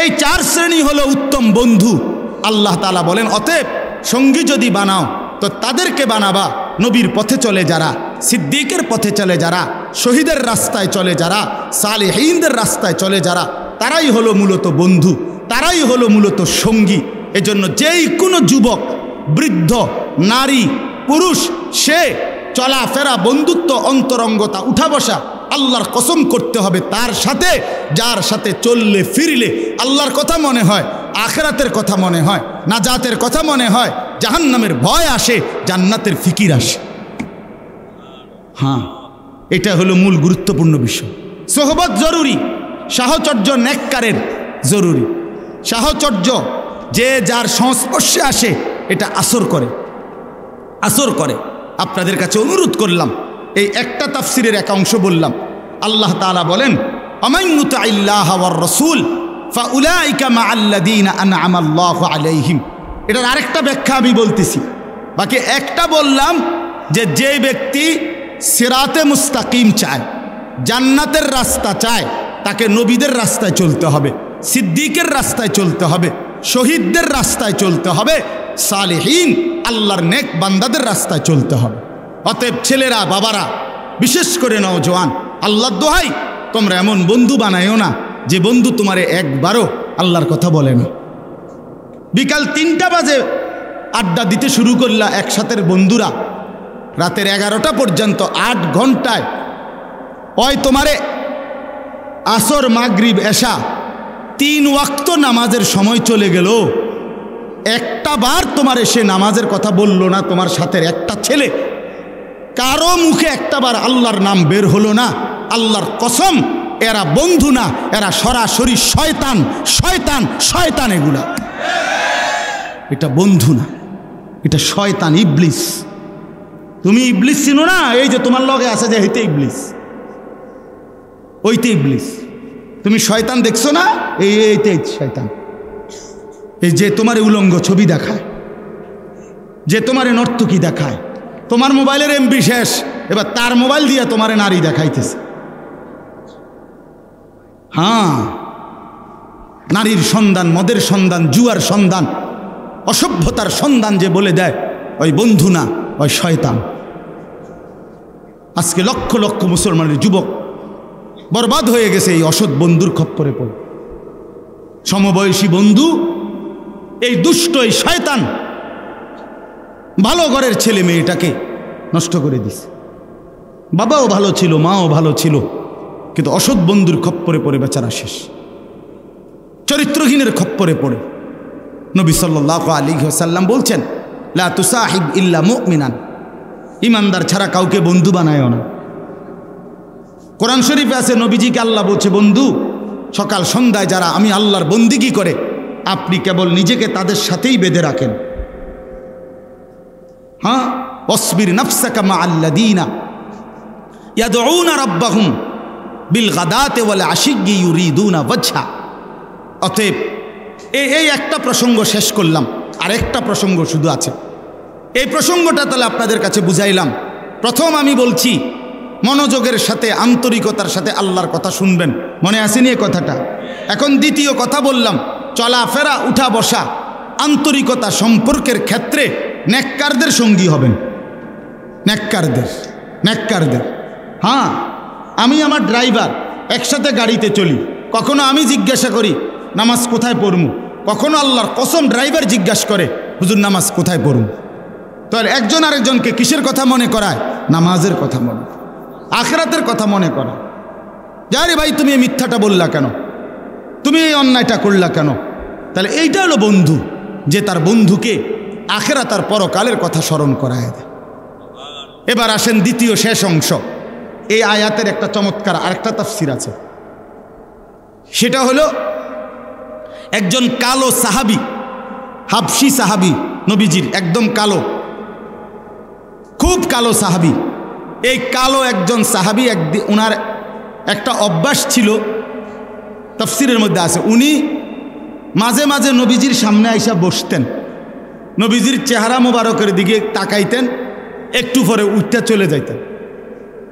এই 4 শ্রেণী হলো উত্তম বন্ধু। আল্লাহ তাআলা বলেন অতএব সঙ্গী যদি বানাও তো তাদেরকে বানাবা নবীর পথে চলে যারা, সিদ্দিকের পথে চলে যারা, শহীদের রাস্তায় চলে যারা, সালেহীনদের রাস্তায় চলে যারা, তারাই হলো মূলত বন্ধু, তারাই হলো মূলত সঙ্গী। এজন্য যেই কোনো যুবক, বৃদ্ধ, নারী, পুরুষ, সে চলাফেরা, বন্ধুত্ব, অন্তরঙ্গতা, উঠা বসা আল্লাহর কসম করতে হবে তার সাথে, যার সাথে চললে ফিরলে আল্লাহর কথা মনে হয়, আখিরাতের কথা মনে হয়, নাজাতের কথা মনে হয়, জাহান্নামের ভয় আসে, জান্নাতের ফিকির আসে। হ্যাঁ, এটা হলো মূল গুরুত্বপূর্ণ বিষয়। সোহবত জরুরি, সাহচর্য নেককারের জরুরি। সাহচর্য যে যার সংস্পর্শে আসে এটা আসর করে। আপনাদের কাছে অনুরোধ করলাম, এই একটা তাফসিরের এক অংশ বললাম, আল্লাহ তাআলা বলেন আমান ইউতিইল্লাহ ওয়ার রাসূল ফাউলাইকা মাআল্লাযীনা আনআমা আল্লাহু আলাইহিম। এটার আরেকটা ব্যাখ্যা আমি বলতেছি, বাকি একটা বললাম যে ব্যক্তি সিরাতে মুস্তাকিম চায়, জান্নাতের রাস্তা চায়, তাকে নবীদের রাস্তায় চলতে হবে, সিদ্দিকের রাস্তায় চলতে হবে, শহীদদের রাস্তায় চলতে হবে, সালেহীন আল্লাহর নেক বান্দাদের রাস্তায় চলতে হবে। অতএব ছেলেরা, বাবারা, বিশেষ করে নওজোয়ান, আল্লাহর দোহাই তোমরা এমন বন্ধু বানায়ও না যে বন্ধু তোমারে একবারও আল্লাহর কথা বলে না। বিকাল 3টা বাজে আড্ডা দিতে শুরু করলা একসাথের বন্ধুরা, রাতের 11টা পর্যন্ত 8 ঘন্টায় ওই তোমারে আসর, মাগরিব, এশা 3 ওয়াক্ত নামাজের সময় চলে গেল, একটা বার তোমার এসে নামাজের কথা বললো না তোমার সাথে একটা ছেলে, কারো মুখে একটাবার আল্লাহর নাম বের হলো না, আল্লাহর কসম এরা বন্ধু না, এরা সরাসরি শয়তান, শয়তান, শয়তান। এগুলা এটা বন্ধু না, এটা শয়তান, ইবলিস। তুমি ইবলিস চিনো না? এই যে তোমার লগে আছে যে হইতে ইবলিস, ওইতে ইবলিস। তুমি শয়তান দেখছো না? এইতে শয়তান। এই যে তোমার উলঙ্গ ছবি দেখায়, যে তোমার নর্তকী দেখায়, তোমার মোবাইলের এমবি শেষ, এবার তার মোবাইল দিয়ে তোমার নারী দেখাইতেছে। হ্যাঁ, নারীর সন্ধান, মদের সন্ধান, জুয়ার সন্ধান, অসভ্যতার সন্ধান যে বলে দেয়, ওই বন্ধু না, ওই শয়তান। আজকে লক্ষ লক্ষ মুসলমানের যুবক বরবাদ হয়ে গেছে এই অসৎ বন্ধুর খপ্পরে পড়ে। সমবয়সী বন্ধু, এই দুষ্ট, এই শয়তান ভালো ঘরের ছেলে মেয়েটাকে নষ্ট করে দিছে। বাবাও ভালো ছিল, মাও ভালো ছিল, কিন্তু অসৎ বন্ধুর খপ্পরে পড়ে বেচারা শেষ, চরিত্রহীনের খপ্পরে পড়ে। নবী সাল্লাল্লাহু আলাইহি ওয়াসাল্লাম বলছেন, লা তুসাহিব ইল্লা মুমিনান, ইমানদার ছাড়া কাউকে বন্ধু বানায়ও না। কোরআন শরীফে আছে নবীজিকে আল্লাহ বলছে, বন্ধু সকাল সন্ধ্যায় যারা আমি আল্লাহর বন্দিগি করে, আপনি কেবল নিজেকে তাদের সাথেই বেঁধে রাখেন। হ্যাঁ, ওয়াসবির নাফসাকা মাআল্লাযীনা ইয়াদউনা রাব্বাহুম বিল গাদাতি ওয়াল আশিয়্যি ইউরিদুনা ওয়াজহা। অতএব এই একটা প্রসঙ্গ শেষ করলাম, আরেকটা প্রসঙ্গ শুধু আছে। এই প্রসঙ্গটা তাহলে আপনাদের কাছে বুঝাইলাম। প্রথম আমি বলছি, মনোযোগের সাথে, আন্তরিকতার সাথে আল্লাহর কথা শুনবেন, মনে আসেনি এই কথাটা? এখন দ্বিতীয় কথা বললাম, চলাফেরা, উঠা বসা, আন্তরিকতা সম্পর্কের ক্ষেত্রে নেককারদের সঙ্গী হবেন, নেককারদের। হ্যাঁ, আমি আমার ড্রাইভার, একসাথে গাড়িতে চলি, কখনো আমি জিজ্ঞাসা করি নামাজ কোথায় পড়মু, কখনো আল্লাহর কসম ড্রাইভার জিজ্ঞাসা করে হুজুর নামাজ কোথায় পড়মু। তো একজন আরেকজনকে কিসের কথা মনে করায়? নামাজের কথা মনে, আখিরাতের কথা মনে করা। যারে ভাই তুমি এই মিথ্যাটা বললা কেন, তুমি এই অন্যায়টা করলা কেন? তাহলে এইটা হলো বন্ধু, যে তার বন্ধুকে আখিরাত আর পরকালের কথা স্মরণ করায় দেয়। এবার আসেন দ্বিতীয় শেষ অংশ। এই আয়াতের একটা চমৎকার আরেকটা তাফসীর আছে, সেটা হলো একজন কালো সাহাবী, হাবশি সাহাবী, নবীজির একদম কালো, খুব কালো সাহাবী। এই কালো একজন সাহাবী, একদিন ওনার একটা অভ্যাস ছিল, তাফসীরের মধ্যে আছে, উনি মাঝে মাঝে নবীজির সামনে আইসা বসতেন, নবীজির চেহারা মোবারকের দিকে তাকাইতেন, একটু পরে উঠতে চলে যাইতেন।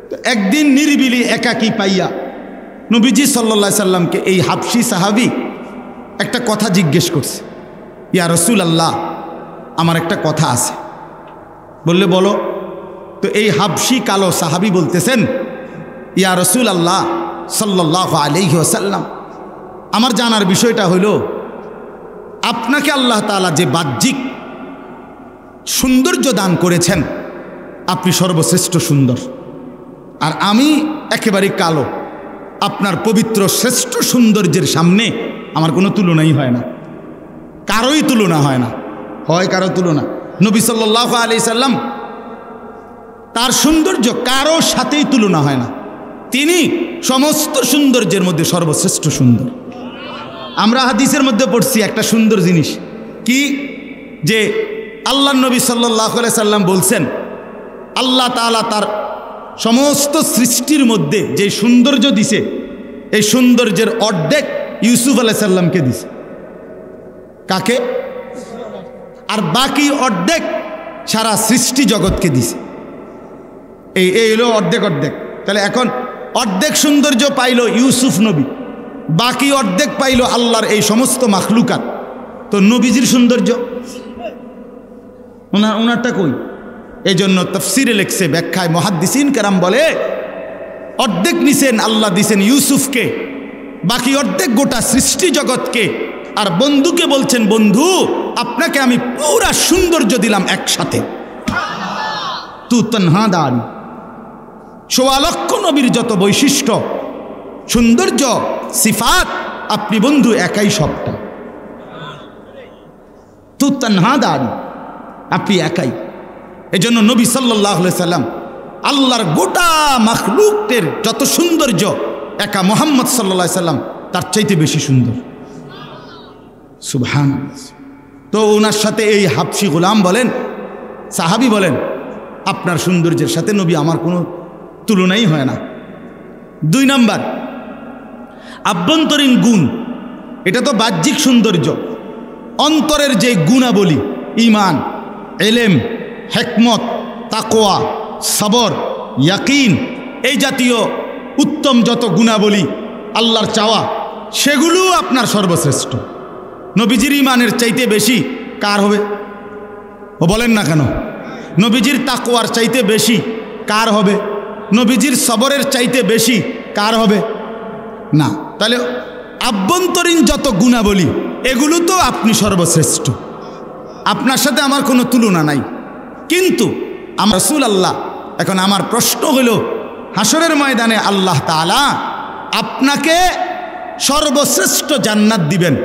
তো একদিন নিরিবিলি একাকী পাইয়া নবীজি সাল্লাল্লাহু আলাইহি সাল্লামকে এই হাবশি সাহাবী একটা কথা জিজ্ঞেস করছে, ইয়া রাসূলুল্লাহ, আমার একটা কথা আছে। বললে বলো। তো এই হাবশি কালো সাহাবী বলতেছেন, ইয়া রাসূলুল্লাহ সাল্লাল্লাহু আলাইহি ওয়াসাল্লাম, আমার জানার বিষয়টা হলো, আপনাকে আল্লাহ তাআলা যে বাহ্যিক সৌন্দর্য দান করেছেন, আপনি সর্বশ্রেষ্ঠ সুন্দর, আর আমি একেবারে কালো। আপনার পবিত্র শ্রেষ্ঠ সৌন্দর্যের সামনে আমার কোনো তুলনাই হয় না, কারোই তুলনা হয় না, হয় কারো তুলনা। নবী সাল্লাল্লাহু আলাইহি সাল্লাম, তার সৌন্দর্য কারোর সাথেই তুলনা হয় না, তিনি সমস্ত সৌন্দর্যের মধ্যে সর্বশ্রেষ্ঠ সুন্দর। আমরা হাদিসের মধ্যে পড়ছি একটা সুন্দর জিনিস কি, যে আল্লাহর নবী সাল্লাল্লাহু আলাইহি সাল্লাম বলছেন, আল্লাহ তাআলা তার সমস্ত সৃষ্টির মধ্যে যে সৌন্দর্য দিছে, এই সৌন্দর্যের অর্ধেক ইউসুফ আলাইহিস সালামকে দিছে। কাকে? আর বাকি অর্ধেক সারা সৃষ্টি জগৎকে দিছে। এই হলো অর্ধেক অর্ধেক। তাহলে এখন অর্ধেক সৌন্দর্য পাইল ইউসুফ নবী, বাকি অর্ধেক পাইল আল্লাহর এই সমস্ত মাখলুকাত। তো নবীজির সৌন্দর্য ওনারটা কই? এই জন্য তাফসিরে লেখছে, ব্যাখ্যায় মুহাদ্দিসিন কেরাম বলে অর্ধেক নিছেন আল্লাহ দিছেন ইউসুফকে, বাকি অর্ধেক গোটা সৃষ্টি জগৎকে। আর বন্ধুকে বলছেন, বন্ধু আপনাকে আমি পুরা সৌন্দর্য দিলাম একসাথে। তু তনহা দাঁড়ি, ১৬ লক্ষ নবীর যত বৈশিষ্ট্য, সৌন্দর্য, সিফাত, আপনি বন্ধু একাই সবটা। তু তনহা দাঁড়ি, আপনি একাই। এই জন্য নবী সাল্লাল্লাহু আলাইহি সাল্লাম আল্লাহর গোটা মাখলুকের যত সৌন্দর্য, একা মুহাম্মদ সাল্লাল্লাহু আলাইহি সাল্লাম তার চাইতে বেশি সুন্দর। সুবহানাল্লাহ। তো ওনার সাথে এই হাবশি গোলাম বলেন, সাহাবী বলেন, আপনার সৌন্দর্যের সাথে নবী আমার কোনো তুলনাই হয় না। ২ নাম্বার, আভ্যন্তরীণ গুণ। এটা তো বাহ্যিক সৌন্দর্য। অন্তরের যে গুণাবলী, ঈমান, ইলম, হিকমত, তাকওয়া, সবর, ইয়াকিন, এই জাতীয় উত্তম যত গুণাবলী আল্লাহর চাওয়া, সেগুলো আপনার সর্বশ্রেষ্ঠ। নবীজির ঈমানের চাইতে বেশি কার হবে? ও বলেন না কেন? নবীজির তাকওয়ার চাইতে বেশি কার হবে? নবীজির সবরের চাইতে বেশি কার হবে? না। তাহলে আভ্যন্তরীণ যত গুণাবলী, এগুলো তো আপনি সর্বশ্রেষ্ঠ, আপনার সাথে আমার কোনো তুলনা নাই। কিন্তু আমার রাসূল আল্লাহ, এখন আমার প্রশ্ন হলো, হাসরের ময়দানে আল্লাহ তাআলা আপনাকে সর্বশ্রেষ্ঠ জান্নাত দিবেন,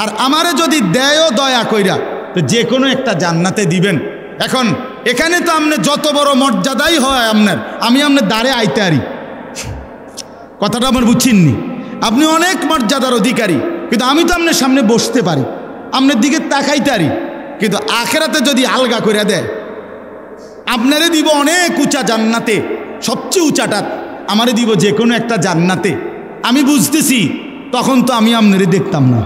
আর আমারে যদি দেয়ও দয়া কইরা, তো যে কোনো একটা জান্নাতে দিবেন। এখন এখানে তো আপনি যত বড় মর্যাদাই হয় আপনার, আমি আপনার দ্বারে আইতে পারি, কথাটা আমার বুঝছেননি? আপনি অনেক মর্যাদার অধিকারী, কিন্তু আমি তো আপনার সামনে বসতে পারি, আপনার দিকে তাকাইতে পারি। কিন্তু আখেরাতে যদি আলগা করে দেয়, আপনারে দিব অনেক উঁচা জান্নাতে, সবচেয়ে উঁচাটা আমারে দিব যে কোনো একটা জান্নাতে। আমি বুঝতেছি তখন তো আমি আপনারে দেখতাম না,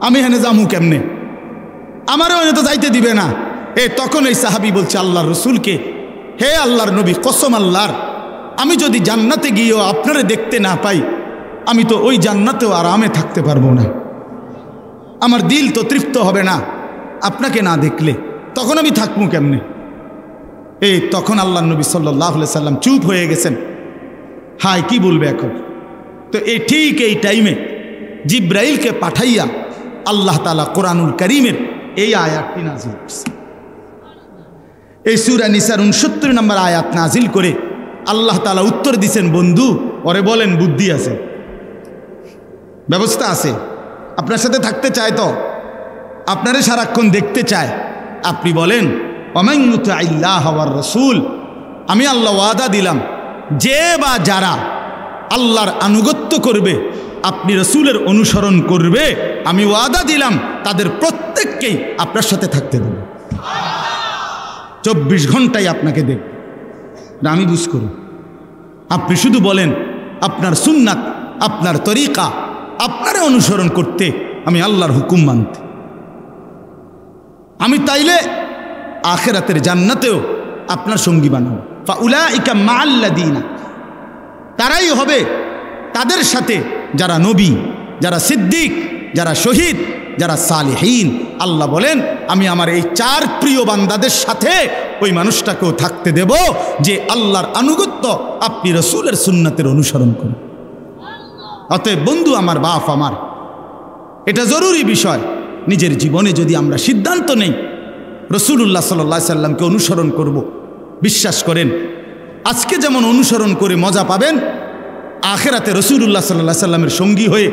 আমি হেনে যামু কেমনে? আমারও হয়তো যাইতে দিবে না। তখন এই সাহাবী বলছে আল্লাহর রসুলকে, হে আল্লাহর নবী, কসম আল্লাহর, আমি যদি জান্নাতে গিয়েও আপনারে দেখতে না পাই, আমি তো ওই জান্নাতেও আরামে থাকতে পারবো না, আমার দিল তো তৃপ্ত হবে না আপনাকে না দেখলে, তখন আমি থাকবো কেমনে? তখন আল্লাহর নবী সাল্লাল্লাহু আলাইহি সাল্লাম চুপ হয়ে গেছেন। হায় কি বলবে এখন? তো ঠিক এই টাইমে জিব্রাইলকে পাঠাইয়া আল্লাহ তাআলা কোরআনুল কারীমের এই আয়াতটি নাজিল করছে। এই সূরা নিসার ৬৯ নম্বর আয়াত নাজিল করে আল্লাহ তাআলা উত্তর দিছেন, বন্ধু ওরে বলেন বুদ্ধি আছে, ব্যবস্থা আছে, আপনার সাথে থাকতে চায়, তো আপনারে সারাক্ষণ দেখতে চায়। আপনি বলেন, ওমান ইউতিইল্লাহ ওয়ার রাসূল, আমি আল্লাহ ওয়াদা দিলাম, যে বা যারা আল্লাহর আনুগত্য করবে, আপনি রসুলের অনুসরণ করবে, আমি ওয়াদা দিলাম তাদের প্রত্যেককেই আপনার সাথে থাকতে দেব, ২৪ ঘন্টায় আপনাকে দেখব। আমি বুঝ করুন, আপনি শুধু বলেন আপনার সুন্নাত, আপনার তরিকা, আপনারে অনুসরণ করতে, আমি আল্লাহর হুকুম মানতে। আমি তাইলে আখিরাতের জান্নাতেও আপনার সঙ্গী বানাবো। ফাউলাইকা মাআল্লাযীনা, তারাই হবে তাদের সাথে যারা নবী, যারা সিদ্দিক, যারা শহীদ, যারা সালেহীন। আল্লাহ বলেন, আমি আমার এই 4 প্রিয় বান্দাদের সাথে ওই মানুষটাকেও থাকতে দেব যে আল্লাহর আনুগত্য, আপনি রসুলের সুন্নাতের অনুসরণ করুন। অতএব বন্ধু আমার, বাপ আমার, এটা জরুরি বিষয়। নিজের জীবনে যদি আমরা সিদ্ধান্ত নেই রসুলুল্লাহ সাল্লাল্লাহু আলাইহি সাল্লামকে অনুসরণ করব, বিশ্বাস করেন আজকে যেমন অনুসরণ করে মজা পাবেন, আখিরাতে রসুলুল্লাহ সাল্লাল্লাহু আলাইহি সাল্লামের সঙ্গী হয়ে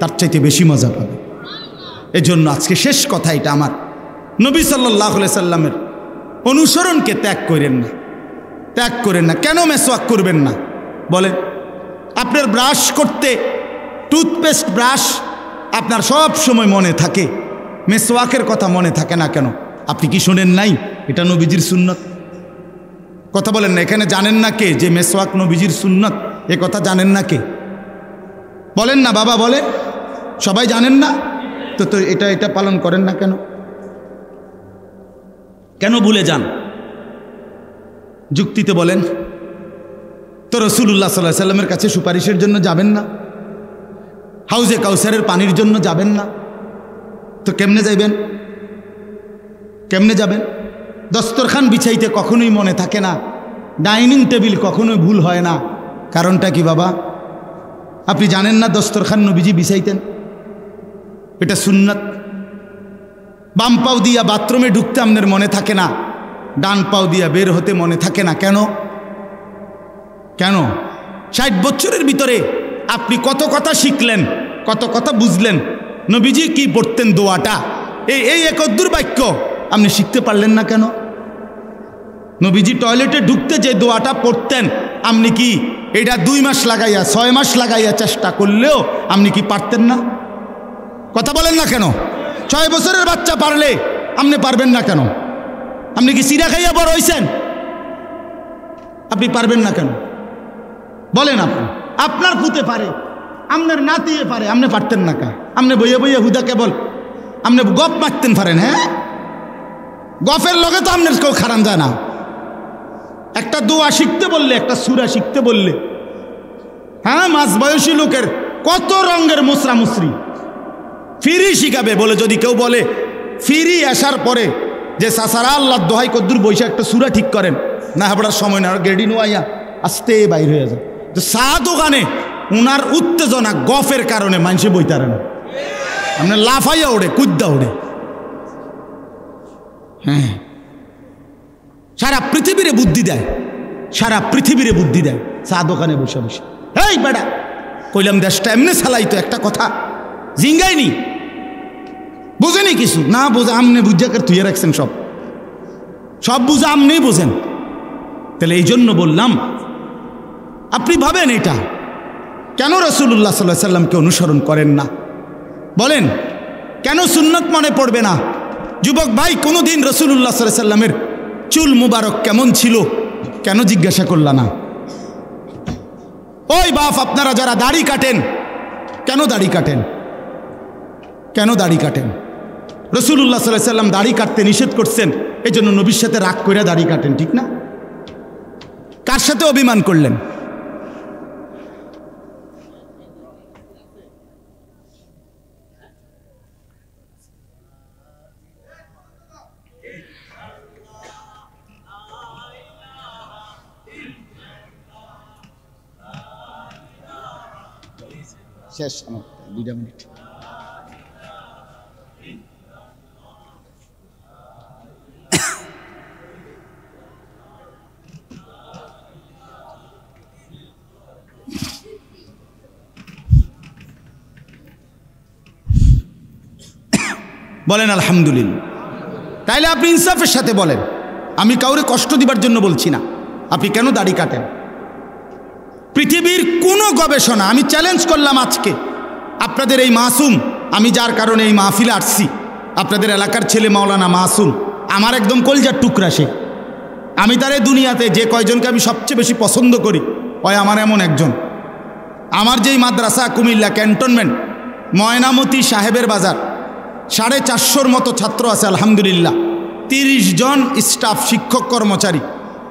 তার চাইতে বেশি মজা পাবেন। এজন্য আজকে শেষ কথা এটা আমার, নবী সাল্লাল্লাহু আলাইহি সাল্লামের অনুসরণকে ত্যাগ করেন না, ত্যাগ করেন না। কেন মেসওয়াক করবেন না বলেন? আপনার ব্রাশ করতে টুথপেস্ট ব্রাশ আপনার সব সময় মনে থাকে, মেসওয়াকের কথা মনে থাকে না কেন? আপনি কি শোনেন নাই এটা নবীজির সুন্নত? কথা বলেন না। এখানে জানেন না কে যে মেসওয়াক নবীজির সুন্নত? এ কথা জানেন না কে? বলেন না বাবা, বলেন। সবাই জানেন না তো? তো এটা পালন করেন না কেন? কেন ভুলে যান? যুক্তিতে বলেন তো। রাসূলুল্লাহ সাল্লাল্লাহু আলাইহি সাল্লামের কাছে সুপারিশের জন্য যাবেন না? হাউজে কাউসারের পানির জন্য যাবেন না? তো কেমনে যাইবেন? কেমনে যাবেন? দস্তরখান বিছাইতে কখনোই মনে থাকে না, ডাইনিং টেবিল কখনোই ভুল হয় না। কারণটা কি বাবা? আপনি জানেন না দস্তরখান নবীজি বিছাইতেন? এটা সুন্নাত। বাম পাও দিয়া বাথরুমে ঢুকতে আপনার মনে থাকে না, ডান পাও দিয়া বের হতে মনে থাকে না। কেন? কেন? 60 বছরের ভিতরে আপনি কত কথা শিখলেন, কত কথা বুঝলেন। নবীজি কি পড়তেন দোয়াটা, এই একদ্দুর বাক্য আপনি শিখতে পারলেন না কেন? নবীজি টয়লেটে ঢুকতে যে দোয়াটা পড়তেন, আপনি কি এটা 2 মাস লাগাইয়া 6 মাস লাগাইয়া চেষ্টা করলেও আপনি কি পারতেন না? কথা বলেন না কেন? 6 বছরের বাচ্চা পারলে আপনি পারবেন না কেন? আপনি কি সিরা খাইয়া বড় হইছেন? আপনি পারবেন না কেন? বলেন। আপনি আপনার পুতে পারে, আপনার নাতিয়ে পারে, আপনি পারতেন না কা? আপনি বইয়ে বইয়ে হুদা কেবল আপনি গপ মারতেন পারেন। হ্যাঁ, গফের লগে তো আপনার কেউ খারান যায় না। একটা দোয়া শিখতে বললে, একটা সূরা শিখতে বললে, হ্যাঁ, মাঝ বয়সী লোকের কত রঙের মুসরা মুসরি ফিরি শিখাবে বলে। যদি কেউ বলে ফিরি আসার পরে যে সাসারা আল্লাহ দোহাই কদ্দুর বৈশা একটা সূরা ঠিক করেন, না হাবড়ার সময় না, গেডি নোয়াইয়া আস্তে বাইর হয়ে যায়। তো চা দোকানে উনার উত্তেজনা গফের কারণে মানুষে বইতারে না, আপনার লাফাইয়া ওড়ে, কুদ্দা ওড়ে। হ্যাঁ, সারা পৃথিবীরে বুদ্ধি দেয়, সারা পৃথিবীরে বুদ্ধি দেয় চা দোকানে বসে বসে। এই বেটা, কইলাম দেশটা এমনি চালাইতো, একটা কথা জিঙ্গাইনি, বোঝেনি কিছু না, বোঝা আমনে বুঝাকে থুয়ে রাখছেন, সব বুঝা আমনেই বোঝেন। তাহলে এই জন্য বললাম, আপনি ভাবেন এটা কেন রাসূলুল্লাহ সাল্লাল্লাহু আলাইহি সাল্লামকে অনুসরণ করেন না? বলেন কেন সুন্নত মনে পড়বে না? যুবক ভাই, কোনোদিন রাসূলুল্লাহ সাল্লাল্লাহু আলাইহি সাল্লামের চুল মুবারক কেমন ছিল কেন জিজ্ঞাসা করলা না? ওই বাপ, আপনারা যারা দাড়ি কাটেন, কেন দাড়ি কাটেন? কেন দাড়ি কাটেন? রাসূলুল্লাহ সাল্লাল্লাহু আলাইহি সাল্লাম দাড়ি কাটতে নিষেধ করছেন, এই জন্য নবীর সাথে রাগ করে দাড়ি কাটেন, ঠিক না? কার সাথে অভিমান করলেন? শেষ আমার 2 মিনিট। বলেন আলহামদুলিল্লাহ। তাইলে আপনি ইনসাফের সাথে বলেন, আমি কাউরে কষ্ট দিবার জন্য বলছি না, আপনি কেন দাড়ি কাটেন? পৃথিবীর কোনো গবেষণা, আমি চ্যালেঞ্জ করলাম আজকে আপনাদের এই মাসুম, আমি যার কারণে এই মাহফিলে আসছি, আপনাদের এলাকার ছেলে মাওলানা মাসুম, আমার একদম কলজার টুকরা সে। আমি তার এই দুনিয়াতে যে কয়জনকে আমি সবচেয়ে বেশি পছন্দ করি, ওই আমার এমন একজন। আমার যেই মাদ্রাসা কুমিল্লা ক্যান্টনমেন্ট ময়নামতি সাহেবের বাজার, 450 মতো ছাত্র আছে আলহামদুলিল্লাহ, 30 জন স্টাফ, শিক্ষক কর্মচারী।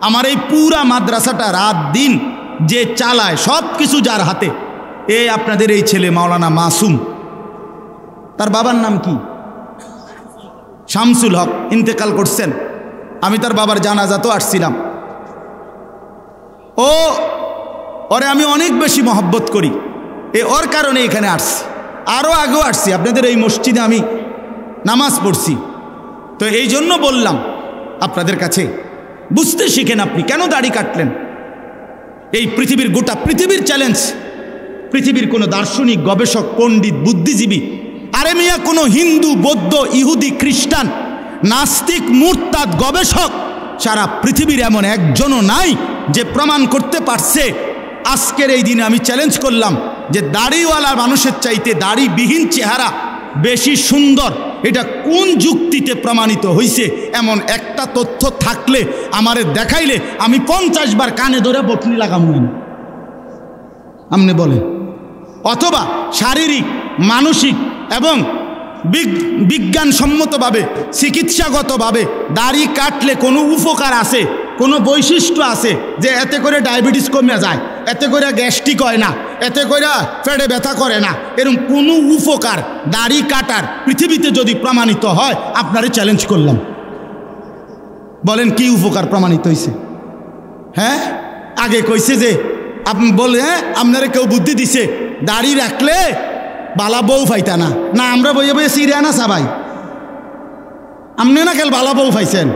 আমার এই পুরা মাদ্রাসাটা রাত দিন যে চালায়, সব কিছু যার হাতে, আপনাদের এই ছেলে মাওলানা মাসুম। তার বাবার নাম কি? শামসুল হক, ইন্তেকাল করছেন। আমি তার বাবার জানাজাতো আসছিলাম। ওরে আমি অনেক বেশি মহব্বত করি, ওর কারণে এখানে আসছি, আরও আগেও আসছি, আপনাদের এই মসজিদে আমি নামাজ পড়ছি। তো এই জন্য বললাম আপনাদের কাছে, বুঝতে শিখেন আপনি কেন দাড়ি কাটলেন। এই পৃথিবীর, গোটা পৃথিবীর চ্যালেঞ্জ, পৃথিবীর কোনো দার্শনিক, গবেষক, পণ্ডিত, বুদ্ধিজীবী, আরে মিয়া কোনো হিন্দু, বৌদ্ধ, ইহুদি, খ্রিস্টান, নাস্তিক, মুরতাদ, গবেষক সারা পৃথিবীর এমন একজনও নাই যে প্রমাণ করতে পারছে। আজকের এই দিনে আমি চ্যালেঞ্জ করলাম যে দাড়িওয়ালা মানুষের চাইতে দাড়িবিহীন চেহারা বেশি সুন্দর, এটা কোন যুক্তিতে প্রমাণিত হইছে? এমন একটা তথ্য থাকলে আমারে দেখাইলে আমি 50 বার কানে ধরে বটনি লাগাম। আপনি বলেন। অথবা শারীরিক, মানসিক এবং বিজ্ঞানসম্মতভাবে, চিকিৎসাগতভাবে দাড়ি কাটলে কোনো উপকার আছে, কোনো বৈশিষ্ট্য আছে যে এতে করে ডায়াবেটিস কমে যায়, এতে করে গ্যাস্ট্রিক হয় না, এতে করে পেটে ব্যথা করে না, এরকম কোনো উপকার দাড়ি কাটার পৃথিবীতে যদি প্রমাণিত হয়, আপনারে চ্যালেঞ্জ করলাম, বলেন কি উপকার প্রমাণিত হয়েছে? হ্যাঁ, আগে কইছে যে আপনি বলে, হ্যাঁ আপনারা কেউ বুদ্ধি দিছে দাড়ি রাখলে বালা বউ ফাইতা না। না, আমরা বইয়ে বইয়ে সিরিয়া না সাবাই, আপনি না খেল বালা বউ ফাইছেন।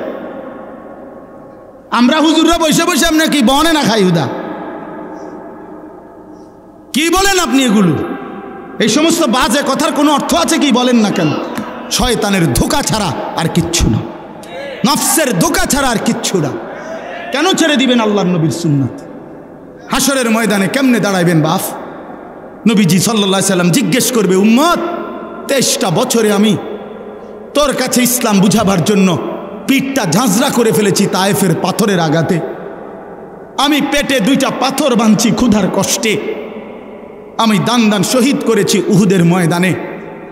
আমরা হুজুররা বসে বসে আপনি কি বনে না খাই হুদা? কি বলেন আপনি এগুলো? এই সমস্ত বাজে কথার কোনো অর্থ আছে কি? বলেন না কেন? শয়তানের ধোঁকা ছাড়া আর কিচ্ছু না, নফসের ধোঁকা ছাড়া আর কিচ্ছু না। কেন ছেড়ে দিবেন আল্লাহর নবীর সুন্নাত? হাসরের ময়দানে কেমনে দাঁড়াইবেন বাপ? নবীজি সাল্লাল্লাহু আলাইহি সাল্লাম জিজ্ঞেস করবে, উম্মত 23টা বছরে আমি তোর কাছে ইসলাম বুঝাবার জন্য পিঠটা ঝাঁঝরা করে ফেলেছি তায়েফের পাথরের আঘাতে, আমি পেটে 2টা পাথর বাঁধছি ক্ষুধার কষ্টে, আমি দান দান শহীদ করেছি উহুদের ময়দানে,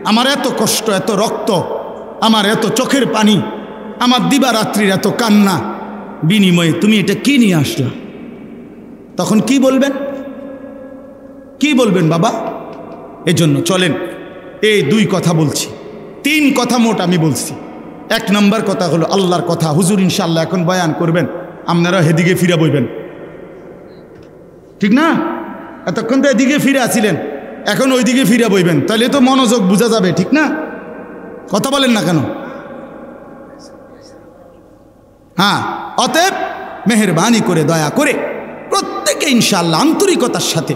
আমার এত কষ্ট, এত রক্ত, আমার এত চোখের পানি, আমার দিবারাত্রির এত কান্না, বিনিময়ে তুমি এটা কি নিয়ে আসলা? তখন কি বলবেন? কি বলবেন বাবা? এজন্য চলেন এই 2 কথা বলছি, 3 কথা মোট আমি বলছি। 1 নম্বর কথা হলো আল্লাহর কথা। হুজুর ইনশাআল্লাহ এখন বয়ান করবেন, আপনারা হেদিকে ফিরে বইবেন, ঠিক না? এতক্ষণ তো এদিকে ফিরে আসিলেন, এখন ওইদিকে ফিরে বইবেন, তাহলে তো মনোযোগ বোঝা যাবে, ঠিক না? কথা বলেন না কেন? হ্যাঁ, অতএব মেহেরবানি করে, দয়া করে প্রত্যেকে ইনশাআল্লাহ আন্তরিকতার সাথে